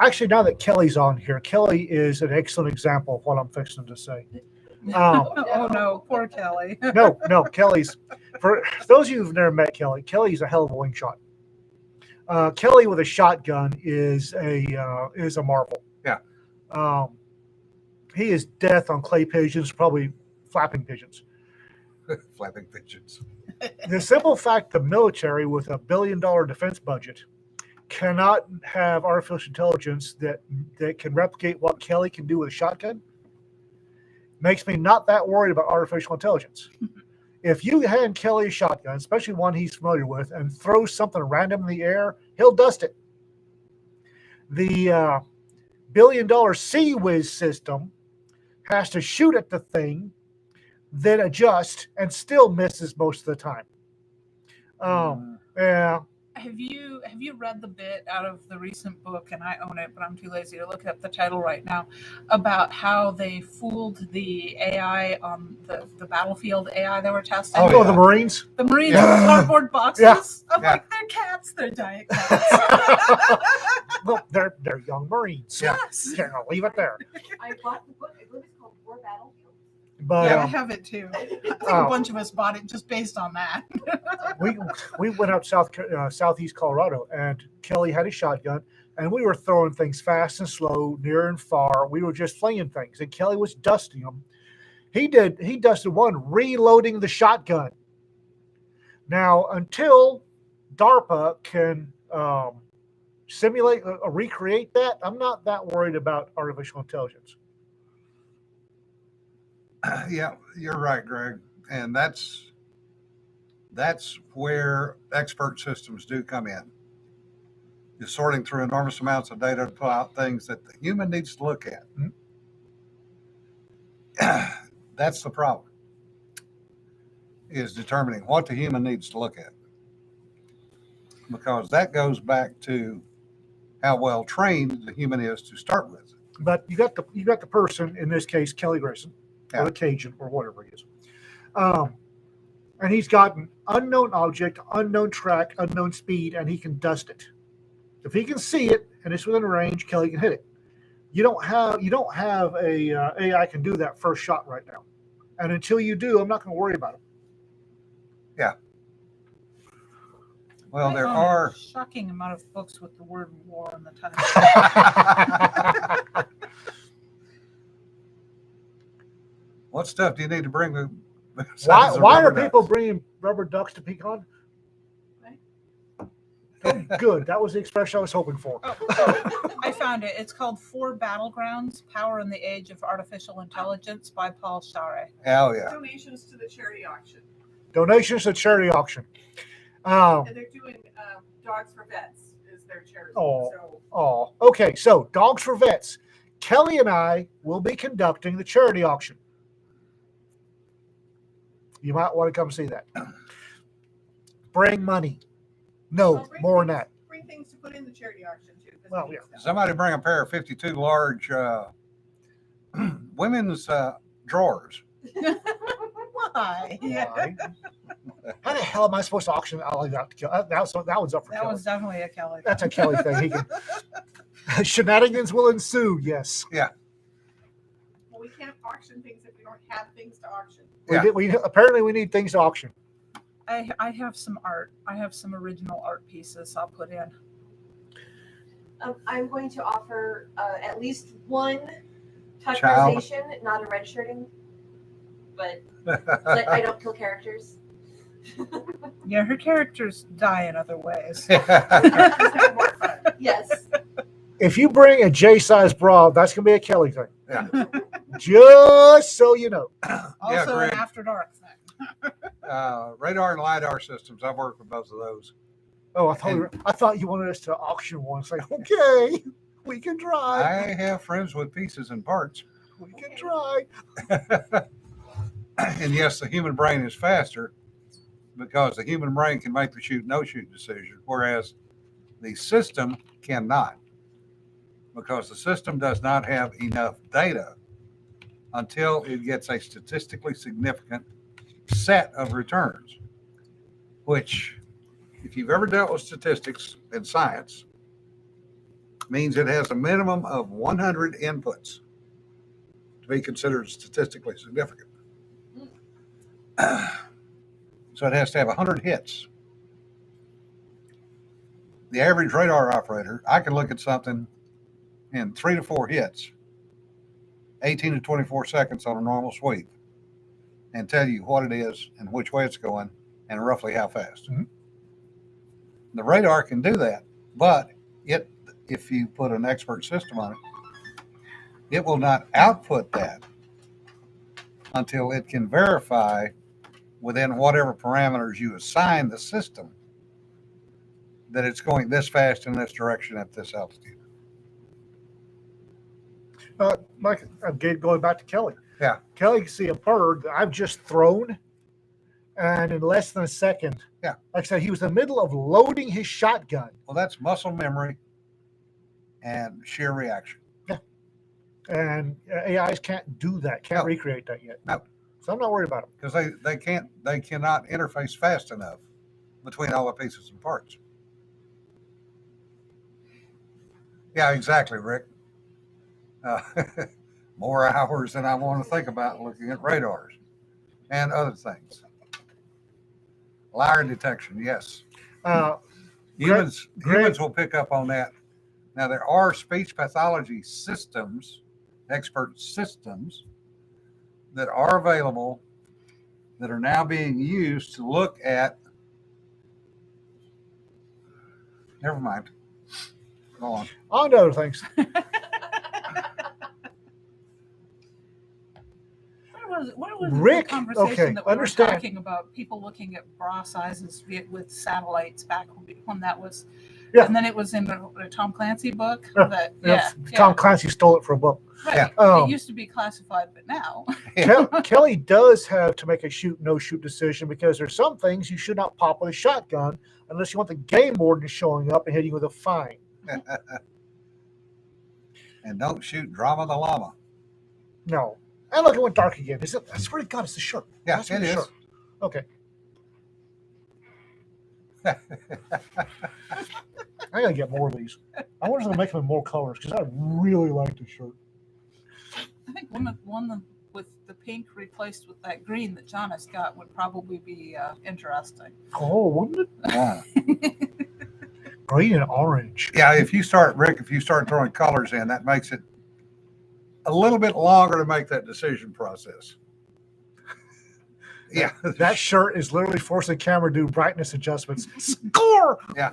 Actually, now that Kelly's on here, Kelly is an excellent example of what I'm fixing to say. Oh no, poor Kelly. No, Kelly's, for those of you who've never met Kelly, Kelly's a hell of a wing shot. Kelly with a shotgun is a marvel. Yeah. He is death on clay pigeons, probably flapping pigeons. Flapping pigeons. The simple fact the military with $1 billion defense budget cannot have artificial intelligence that can replicate what Kelly can do with a shotgun, makes me not that worried about artificial intelligence. If you hand Kelly a shotgun, especially one he's familiar with, and throw something random in the air, he'll dust it. The $1 billion Sea-Whiz system has to shoot at the thing, then adjust, and still misses most of the time. Yeah. Have you read the bit out of the recent book, and I own it, but I'm too lazy to look up the title right now, about how they fooled the AI on the battlefield AI they were testing? Oh, Oh, the yeah. Marines? The Marines Yeah. with cardboard boxes. Yeah. I'm Yeah. like, they're cats, they're diet cats. Well, they're young Marines. Yes. Yeah, I'll leave it there. I bought the book. I believe it's called War Battlefield. But Yeah, I have it too. I think a bunch of us bought it just based on that. we went out southeast Colorado, and Kelly had a shotgun, and we were throwing things fast and slow, near and far. We were just flinging things, and Kelly was dusting them. He dusted one reloading the shotgun. Now, until DARPA can simulate or recreate that, I'm not that worried about artificial intelligence. Yeah, you're right, Greg. And that's where expert systems do come in. You're sorting through enormous amounts of data to pull out things that the human needs to look at. Mm-hmm. That's the problem, is determining what the human needs to look at. Because that goes back to how well trained the human is to start with. But you got the person, in this case, Kelly Grayson, or Yeah. the Cajun, or whatever he is. And he's got an unknown object, unknown track, unknown speed, and he can dust it. If he can see it and it's within range, Kelly can hit it. You don't have a AI can do that first shot right now. And until you do, I'm not going to worry about it. Well, I there own are. a shocking amount of books with the word war in the title. What stuff do you need to bring? Why are people bringing rubber ducks to pecan? Oh, good. That was the expression I was hoping for. I found it. It's called Four Battlegrounds: Power in the Age of Artificial Intelligence by Paul Share. Oh, yeah. Donations to the charity auction. Donations to charity auction. And they're doing Dogs for Vets is their charity. Oh. So Okay. So, Dogs for Vets. Kelly and I will be conducting the charity auction. You might want to come see that. Bring money. No, Well, bring more than things- that. Bring things to put in the charity auction too. 'cause Well, we need yeah. stuff. Somebody bring a pair of 52 large women's drawers. Why? Why? How the hell am I supposed to auction all that to Kelly? That one's up for That Kelly. was definitely a Kelly. That's a Kelly thing. He can. Shenanigans will ensue. Yes. Well, we can't auction things if we don't have things to auction. Yeah. Apparently we need things to auction. I have some art. I have some original art pieces I'll put in. I'm going to offer at least one Child. tuckerization, not a red shirting, but I don't kill characters. Yeah, her characters die in other ways. Just have more fun. Yes. If you bring a J-size bra, that's gonna be a Kelly thing. Yeah. Just so you know. Also an Greg. After Dark thing. Radar and LiDAR systems. I've worked with both of those. Oh, I thought you wanted us to auction one. It's like, okay, we can try. I have friends with pieces and parts. We can try. And yes, the human brain is faster because the human brain can make the shoot no shoot decision, whereas the system cannot, because the system does not have enough data until it gets a statistically significant set of returns, which, if you've ever dealt with statistics in science, means it has a minimum of 100 inputs to be considered statistically significant. So it has to have 100 hits. The average radar operator, I can look at something in 3 to 4 hits, 18 to 24 seconds on a normal sweep, and tell you what it is and which way it's going and roughly how fast. Mhm. The radar can do that, but if you put an expert system on it, it will not output that until it can verify within whatever parameters you assign the system that it's going this fast in this direction at this altitude. Like again, going back to Kelly. Yeah. Kelly can see a bird that I've just thrown, and in less than a second. Yeah. Like I said, he was in the middle of loading his shotgun. Well, that's muscle memory and sheer reaction. And AIs can't do that, can't No. recreate that yet. No. So I'm not worried about them. Because they cannot interface fast enough between all the pieces and parts. Yeah, exactly, Rick. More hours than I want to think about looking at radars and other things. Liar detection, yes. Humans will pick up on that. Now, there are speech pathology systems, expert systems, that are available that are now being used to look at. Never mind. Go on. On to other things. What was Rick, the conversation okay, that we understand. were talking about people looking at bra sizes with satellites back when that was, Yeah. and then it was in a Tom Clancy book. Yeah, That Yeah, Tom Clancy stole it for a book. right. Yeah. It used to be classified, but now Kelly does have to make a shoot, no shoot decision because there's some things you should not pop with a shotgun unless you want the game warden showing up and hitting you with a fine. And don't shoot Drama the Llama. No. And look, it went dark again. Is it? I swear to God, it's the shirt. Yeah, That's it the is. shirt. Okay. I gotta get more of these. I wonder if they'll make them in more colors because I really like this shirt. I think one with the pink replaced with that green that John has got would probably be interesting. Oh, wouldn't it? Yeah. Green and orange. Yeah, if you start throwing colors in, that makes it a little bit longer to make that decision process. Yeah. That shirt is literally forcing the camera to do brightness adjustments. Score! Yeah,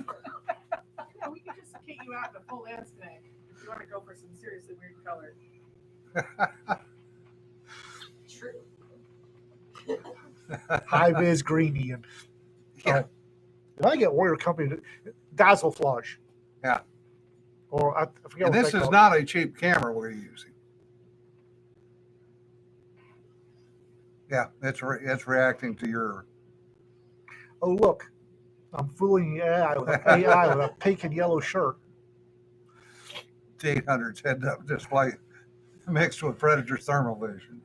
we could just kit you out in a full instinct if you want to go for some seriously weird color. True. High vis greeny. And Yeah. did I get Warrior Company Dazzle Flash? Yeah. Or I forget And what this they is call it. not a cheap camera we're using. Yeah, it's reacting to your. Oh, look. I'm fooling the AI with a pink and yellow shirt. T800's head-up display mixed with Predator thermal vision.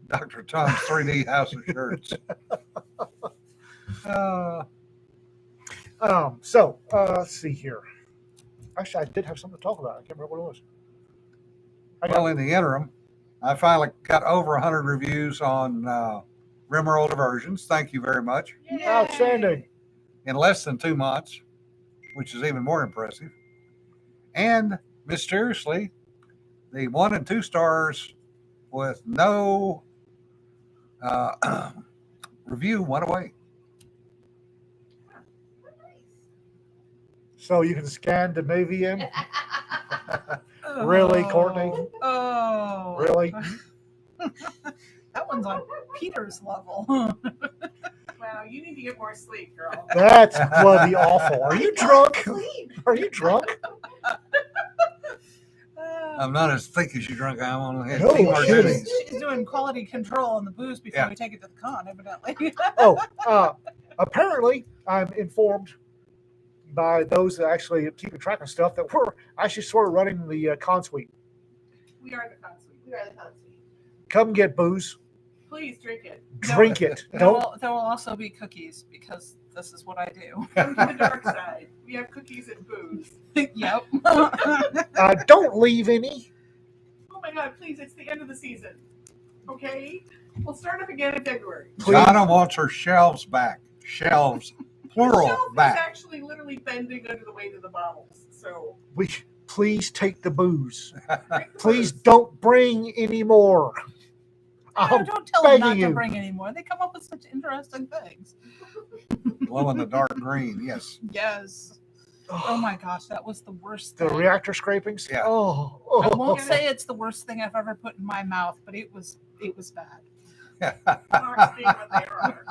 Dr. Tom's 3D house of shirts. Let's see here. Actually, I did have something to talk about. I can't remember what it was. Well, in the interim, I finally got over 100 reviews on Rimworld Diversions. Thank you very much. Yay! Outstanding. In less than 2 months, which is even more impressive. And mysteriously, the 1 and 2 stars with no review went away. So you can scan the movie in? Really, Courtney? Oh. Really? That one's on Peter's level. Wow, you need to get more sleep, girl. That's bloody awful. Are you drunk? Are you drunk? I'm not as thick as you drunk. I'm on the No, head. kidding. She's doing quality control on the booze before Yeah. we take it to the con, evidently. Apparently, I'm informed by those that actually keep track of stuff that we're actually sort of running the con suite. We are the con suite. We are the con suite. Come get booze, Please drink it. drink it. There Don't. will also be cookies because this is what I do. Come to the dark side. We have cookies and booze. Yep. Don't leave any. Oh my God, please, it's the end of the season. Okay? We'll start up again in February. Please. Donna wants her shelves back. Shelves, plural, The shelf is back. actually literally bending under the weight of the bottles. So Please take the booze. drink the Please booze. don't bring any more. I'm Don't tell them not begging to you. bring any more. They come up with such interesting things. Glow in the dark green. Yes. Yes. Oh my gosh, that was the worst The thing. reactor scrapings. Yeah. Oh, I oh. won't say it's the worst thing I've ever put in my mouth, but it was bad. Marks being what they are.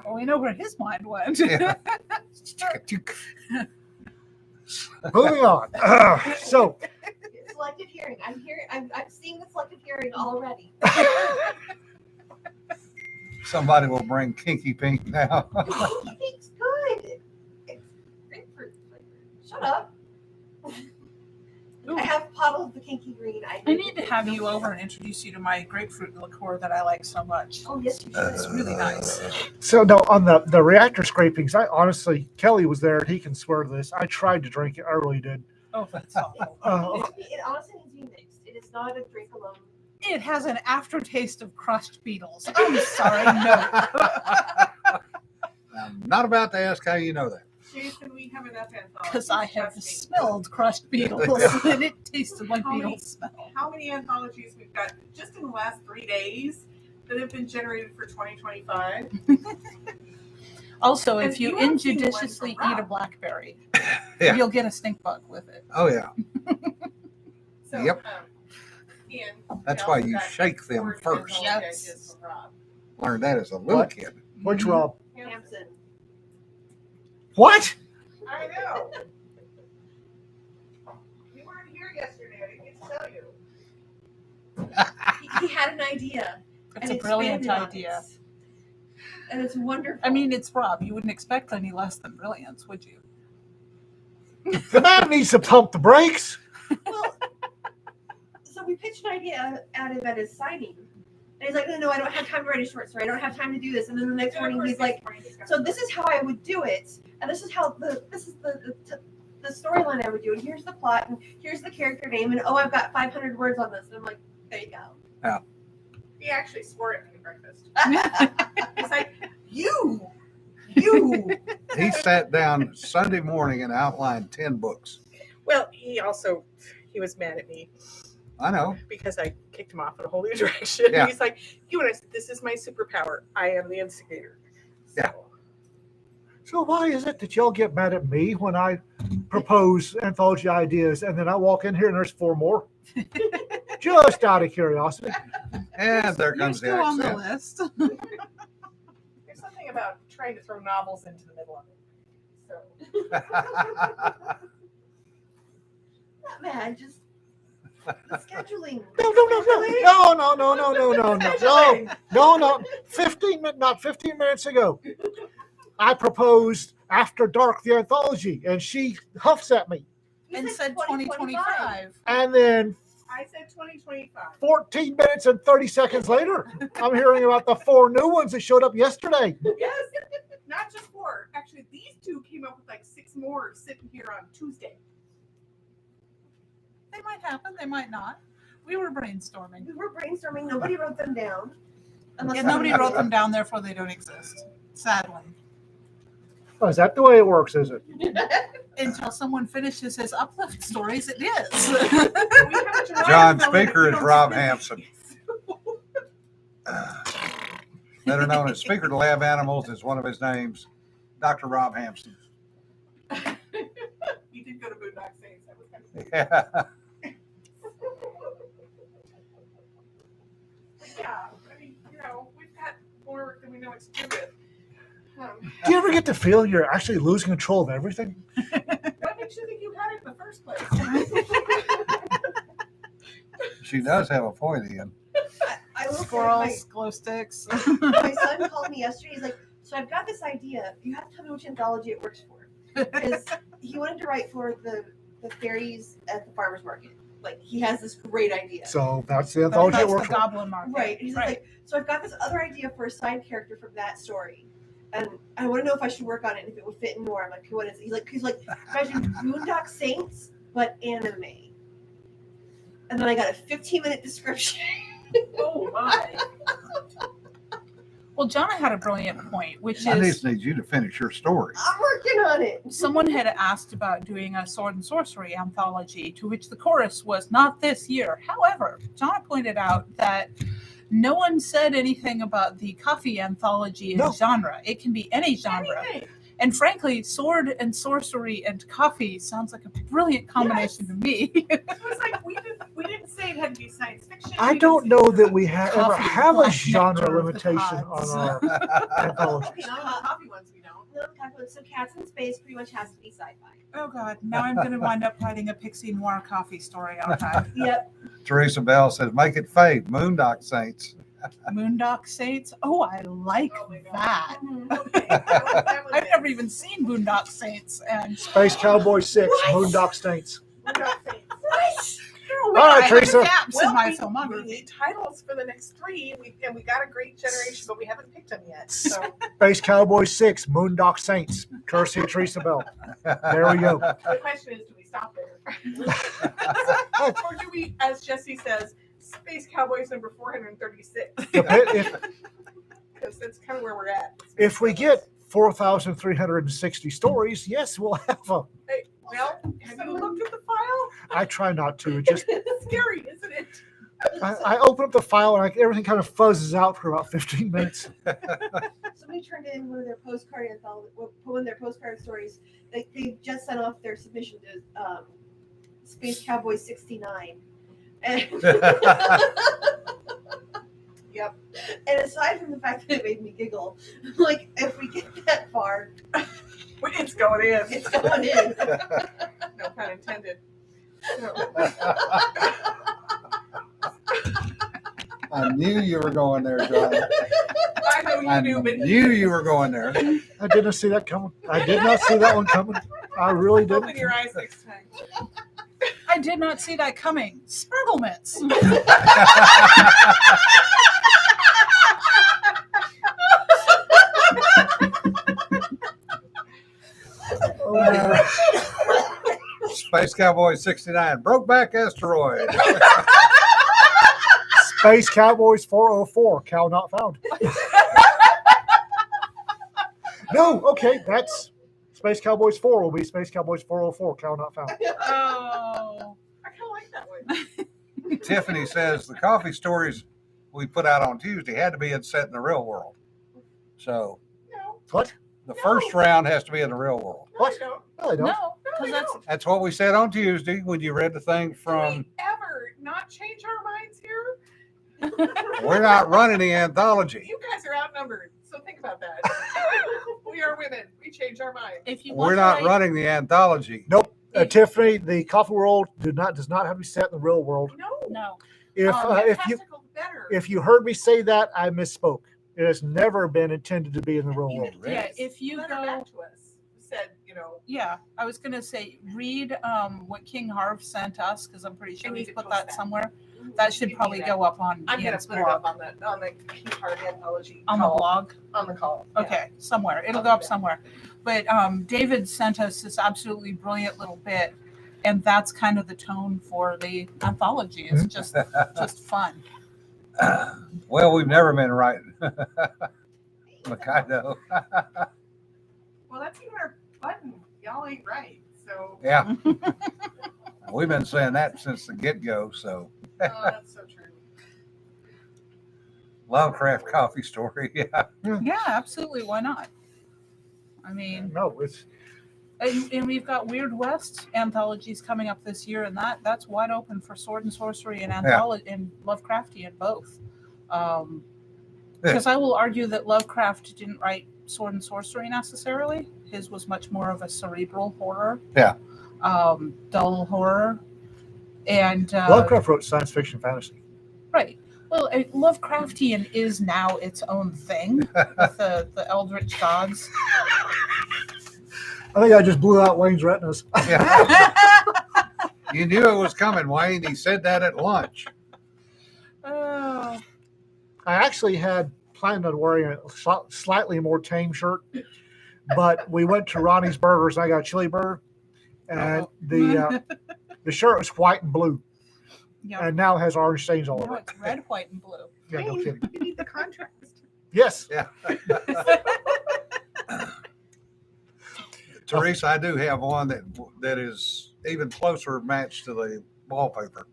Well, we know where his mind went. Yeah. Moving on. So, Selective hearing. I'm hearing. I'm seeing the selective hearing already. Somebody will bring Kinky Pink now. It's good. It's grapefruit flavored. Shut up. Ooh. I have bottles of the kinky green. I need to have you over and introduce you to my grapefruit liqueur that I like so much. Oh yes, you should. It's really nice. so no, on the reactor scrapings, I honestly, Kelly was there. He can swear to this. I tried to drink it. I really did. Oh, that's awful. It honestly needs to be mixed. It is not a drink alone. It has an aftertaste of crushed beetles. I'm sorry, no. I'm not about to ask how you know that. Jason, we have enough anthologies. Because I have trust me. smelled crushed beetles and it tasted like How many- beetle smell. How many anthologies we've got just in the last 3 days that have been generated for 2025? Also, And if you you haven't seen one injudiciously from eat a Rob. blackberry, Yeah. you'll get a stink bug with it. Oh yeah, So, Yep. Ian, that's we why also you got shake them 4 first. anthology Yes. ideas from Rob. Learned that as a little What? kid. Which Rob? Hampson. What? I know. You weren't here yesterday. I didn't get to tell you. He had an idea. It's and a brilliant expanded on idea. it. And it's wonderful. I mean, it's Rob. You wouldn't expect any less than brilliance, would you? The man needs to pump the brakes. well, so we pitched an idea at him at his signing. And he's like, no, I don't have time to write a short story. I don't have time to do this. And then the next morning he's like, so this is how I would do it. And this is how the storyline I would do. And here's the plot. And here's the character name. And oh, I've got 500 words on this. And I'm like, there you go. He actually swore at me at breakfast. He's He's like, you. He sat down Sunday morning and outlined 10 books. well, he was mad at me I know. because I kicked him off in a whole new direction. Yeah. He's like, you and I said, this is my superpower. I am the instigator. Yeah. So why is it that y'all get mad at me when I propose anthology ideas and then I walk in here and there's 4 more? Just out of curiosity. And there You're comes the still on the accent. list. There's something about trying to throw novels into the middle of it. So Not mad, just the scheduling. No. 15 minutes ago, I proposed After Dark, the anthology, and she huffs at me. You And said 2025. And then I said 2025. 14 minutes and 30 seconds later, I'm hearing about the 4 new ones that showed up yesterday. Yes, not just 4. Actually, these 2 came up with like 6 more sitting here on Tuesday. They might happen, they might not. We were brainstorming. We were brainstorming. Nobody wrote them down. Unless Yeah, somebody nobody wrote them down, therefore they don't exist. Sadly. Oh, is that the way it works, is it? Until someone finishes his uplift stories, it is. We have John John Fellow that Speaker we is don't Rob speak. Hampson. Better known as Speaker to Lab Animals is one of his names. Dr. Rob Hampson. He did go to Boondock Saints. That was kind of Yeah. yeah. I mean, we've got more work than we know what to do with. Do you ever get the feeling you're actually losing control of everything? What makes you think you had it in the first place? She does have a point, Ian. I will say Squirrels, glow sticks. my son called me yesterday. He's like, so I've got this idea. You have to tell me which anthology it works for. Because he wanted to write for the fairies at the farmer's market. Like, he has this great idea. So that's the anthology it That's works the for. goblin market. Right. And he's like, so I've got this other idea for a side character from that story. And I want to know if I should work on it, if it would fit in more. I'm like, what is it? He's like, imagine Boondock Saints, but anime. And then I got a 15-minute description. Oh my. Well, Jonna had a brilliant point, which I is just need you to finish your story. I'm working on it. someone had asked about doing a sword and sorcery anthology, to which the chorus was not this year. However, Jonna pointed out that No one said anything about the coffee anthology and No. genre. It can be any genre. Anything. And frankly, sword and sorcery and coffee sounds like a brilliant combination to me. It was like we didn't say it had to be science fiction. I We don't didn't say know it that had we to be- ever Coffee, have a black genre nectar of the limitation on gods. our anthologies. No, the coffee ones we don't. No, so Cats in Space pretty much has to be sci-fi. Oh God! Now I'm going to wind up writing a pixie noir coffee story, aren't I? Yep. Teresa Bell says, make it fade. Moondock Saints. Moondock Saints. Oh, I like Oh my God. that. Okay, that one I've is. never even seen Boondock Saints, and Space Cowboy 6, What? Moondock Saints. Moondock Saints. all right, Teresa. Gaps in my we filmography. need titles for the next three, and we got a great generation, but we haven't picked them yet. So Space Cowboy 6, Moondock Saints, courtesy of Teresa Bell. There we go. the question is, do we stop there, or do we, as Jesse says, Space Cowboys number 436? Because that's kind of where we're at. If we get 4,360 stories, yes, we'll have a. Hey, well, have you looked at the file? I try not to. It just It's scary, isn't it? I open up the file and everything kind of fuzzes out for about 15 minutes. Somebody turned in one of their postcard one of their postcard stories. They just sent off their submission to Space Cowboy 69. And Yep. And aside from the fact that it made me giggle, like if we get that far, It's going in. it's going in. No pun intended. I knew you were going there, John. I know you I knew, but knew you were going there. I didn't see that coming. I did not see that one coming. I really open didn't. your eyes next time. I did not see that coming. Sprigglements. Space Cowboy 69, Brokeback Asteroid. Space Cowboys 404, cow not found. No, okay, that's Space Cowboys 4 will be Space Cowboys 404, cow not found. Oh. I kind of like that one. Tiffany says the coffee stories we put out on Tuesday had to be set in the real world. So No, What? the first round has to be in the real world. no, What? I don't. No, they don't. No, No, because I that's don't. That's what we said on Tuesday when you read the thing Do from. we ever not change our minds here? We're not running the anthology. You guys are outnumbered, so think about that. We are women. We change our minds. if you want We're to not write- running the anthology. Nope. Tiffany, the coffee world does not have to be set in the real world. No. No. If It has to go better. if you heard me say that, I misspoke. It has never been intended to be in the real world. Yeah, if you Letter go, back to us said, yeah, I was gonna say read what King Harv sent us because I'm pretty sure And we you could put post that that. somewhere. That You should do probably that. go up on I'm gonna Ian's put it blog. up on the Key Card Anthology On the call. blog. On the call. Yeah. Okay, somewhere. It'll I'll go do up that. somewhere. But David sent us this absolutely brilliant little bit, and that's kind of the tone for the anthology. It's just fun. Well, we've never been right. Mikado. Well, that's even our button. Y'all ain't right. So, Yeah. We've been saying that since the get-go. So that's so true. Lovecraft coffee story. Yeah. Yeah, absolutely. Why not? I mean, No, it's and we've got Weird West anthologies coming up this year, and that's wide open for sword and sorcery and anthology and Lovecraftian both. Because I will argue that Lovecraft didn't write sword and sorcery necessarily. His was much more of a cerebral horror. Yeah. Dull horror. And Lovecraft wrote science fiction fantasy. right. Well, Lovecraftian is now its own thing with the Eldritch gods. I think I just blew out Wayne's retinas. Yeah. You knew it was coming, Wayne. He said that at lunch. Oh. I actually had planned on wearing a slightly more tame shirt, but we went to Ronnie's Burgers and I got a chili burger, and the shirt was white and blue, Yeah. and now it has orange stains all Now over it. it's red, white, and blue. Yeah, no Hey, kidding. you need the contrast. Yes. Yeah. Teresa, I do have one that is even closer matched to the wallpaper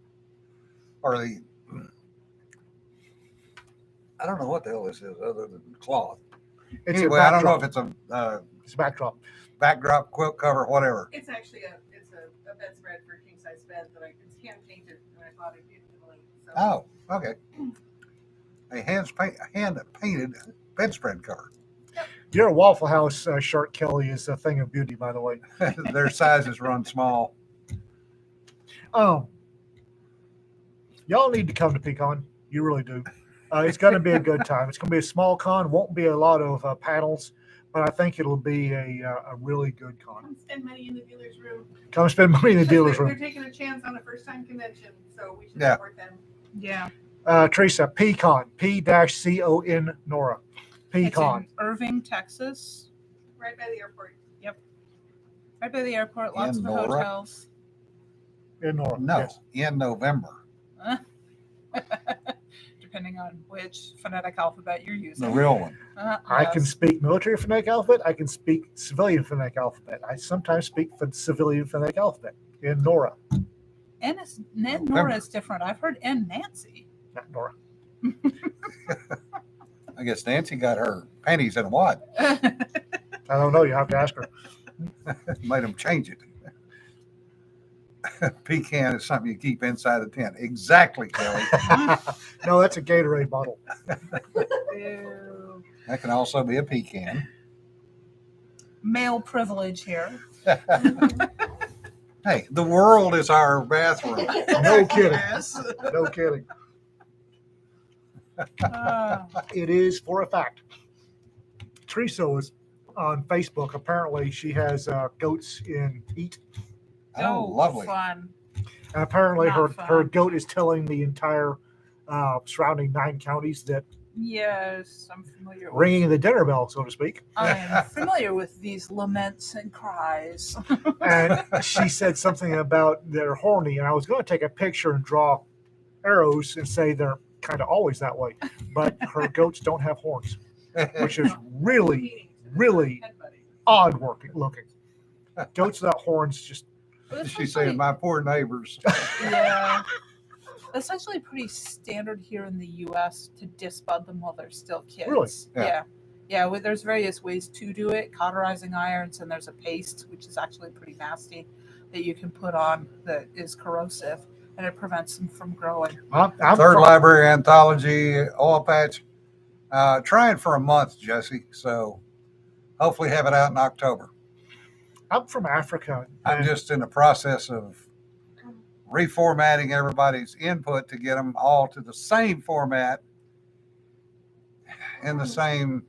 or the I don't know what the hell this is other than cloth. It's Anyway, a I don't know backdrop. if it's a It's a backdrop. backdrop, quilt cover, whatever. It's actually a bedspread for a king size bed that it's hand painted, and I thought it'd be really. So. Oh, okay. A hand painted bedspread cover. Your Waffle House shirt, Kelly, is a thing of beauty, by the way. Their sizes run small. Y'all need to come to Pecan. You really do. It's going to be a good time. It's going to be a small con. Won't be a lot of panels, but I think it'll be a really good con. Come spend money in the dealer's room. Come spend money in the Because dealer's they're room. taking a chance on a first time convention, so we should Yeah. support them. Yeah. Teresa, Pecan, P-C-O-N, Nora. It's Pecan. in Irving, Texas. Right by the airport. Right by the airport, lots In of Nora? hotels. In Nora. No, Yes. in November. Depending on which phonetic alphabet you're using. The real one. I can Yes. speak military phonetic alphabet. I can speak civilian phonetic alphabet. I sometimes speak for civilian phonetic alphabet in Nora, N Nora November. is different. I've heard N Nancy. not Nora. I guess Nancy got her panties in a wad. I don't know. You have to ask her. Made them change it. Pecan is something you keep inside the tent. Exactly, Kelly. No, that's a Gatorade bottle. Ew. That can also be a pecan. Male privilege here. Hey, the world is our bathroom. No kidding. Yes. No kidding. It is for a fact. Teresa was on Facebook. Apparently, she has goats in heat. Oh, lovely. Fun. And apparently, Not her fun. goat is telling the entire surrounding 9 counties that Yes, I'm familiar. ringing the dinner bell, so to speak. I am familiar with these laments and cries. And she said something about they're horny, and I was going to take a picture and draw arrows and say they're kind of always that way, but her goats don't have horns, which is really really odd looking. Goats without horns just She's saying my poor neighbors. Yeah. That's actually pretty standard here in the U.S. to disbud them while they're still kids. Really? Yeah. Yeah. Well, there's various ways to do it. Cauterizing irons, and there's a paste which is actually pretty nasty that you can put on that is corrosive, and it prevents them from growing. I'm Third from, Library Anthology oil patch. Trying for a month, Jesse. So hopefully have it out in October. I'm from Africa. I'm and just in the process of reformatting everybody's input to get them all to the same format in the same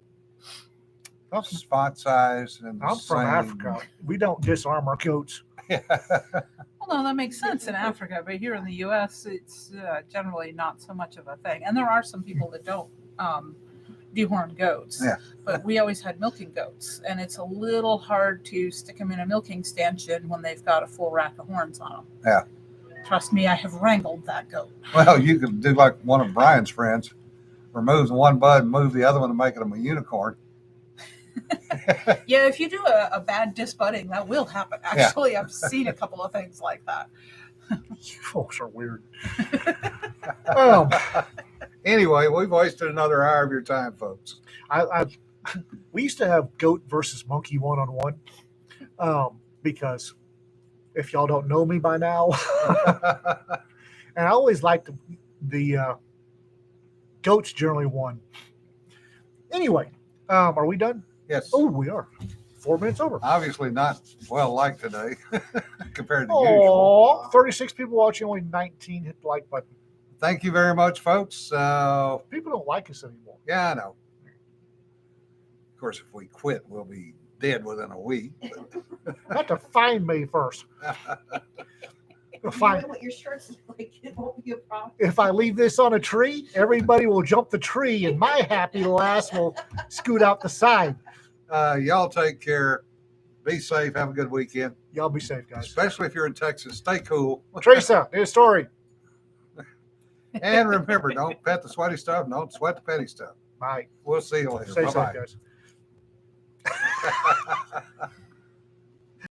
font size and the I'm from same- Africa. We don't disarm our goats. Well, no, that makes sense in Africa, but here in the U.S., it's generally not so much of a thing. And there are some people that don't dehorn goats. Yeah. But we always had milking goats, and it's a little hard to stick them in a milking stanchion when they've got a full rack of horns on them. Yeah. Trust me, I have wrangled that goat. Well, you could do like one of Brian's friends, remove the one bud and move the other one to make them a unicorn. Yeah, if you do a bad disbudding, that will happen. Actually, I've seen a couple of things like that. You folks are weird. Anyway, we've wasted another hour of your time, folks. We used to have goat versus monkey 1-on-1 because if y'all don't know me by now, and I always liked the goats generally won. Anyway, are we done? Yes. Oh, we are. 4 minutes over. Obviously not well liked today compared to usual. Oh, 36 people watching, only 19 hit the like button. Thank you very much, folks. People don't like us anymore. Yeah, I know. Of course, if we quit, we'll be dead within a week. Have to find me first. If Fine. you know what your shirts look like, it won't be a problem. If I leave this on a tree, everybody will jump the tree, and my happy lass will scoot out the side. Y'all take care. Be safe. Have a good weekend. Y'all be safe, guys. Especially if you're in Texas. Stay cool. Teresa, do a story. And remember, don't pet the sweaty stuff. Don't sweat the petty stuff. Bye. We'll see you later. Stay safe, Bye-bye. guys.